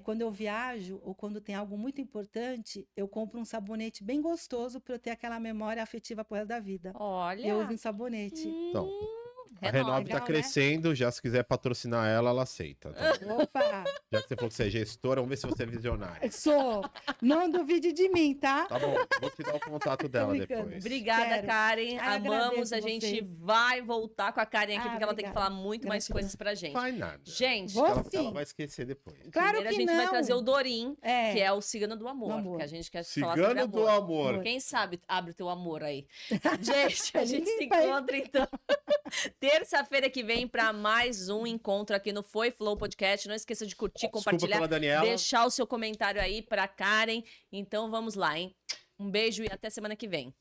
Quando eu viajo ou quando tem algo muito importante, eu compro um sabonete bem gostoso para eu ter aquela memória afetiva pro resto da vida. Olha. Eu uso em sabonete. Então, a Renove. Renove tá legal, né? crescendo, já se quiser patrocinar ela aceita. Tá? Opa! Já que você falou que você é gestora, vamos ver se você é visionária. Sou! Não duvide de mim, tá? Tá bom, vou te dar o contato dela brincando. depois. Obrigada, Quero. Karen. Ai, Amamos. agradeço A gente vocês. vai voltar com a Karen aqui, Ah, porque ela tem que obrigada. falar muito mais Gratidão. coisas pra gente. Faz nada. Gente, Vou Ela sim. vai esquecer depois. Claro primeiro que a gente vai não. trazer o Dorim, É. que é o signo do amor, Do amor. que a gente quer falar sobre Cigano do amor. amor. Quem sabe abre o teu amor aí. Gente, a Ele gente se limpa, hein? encontra então terça-feira que vem para mais um encontro aqui no Foi Flow Podcast. Não esqueça de curtir, Desculpa compartilhar, pela Daniela. deixar o seu comentário aí para Karen. Então vamos lá, hein? Um beijo e até semana que vem.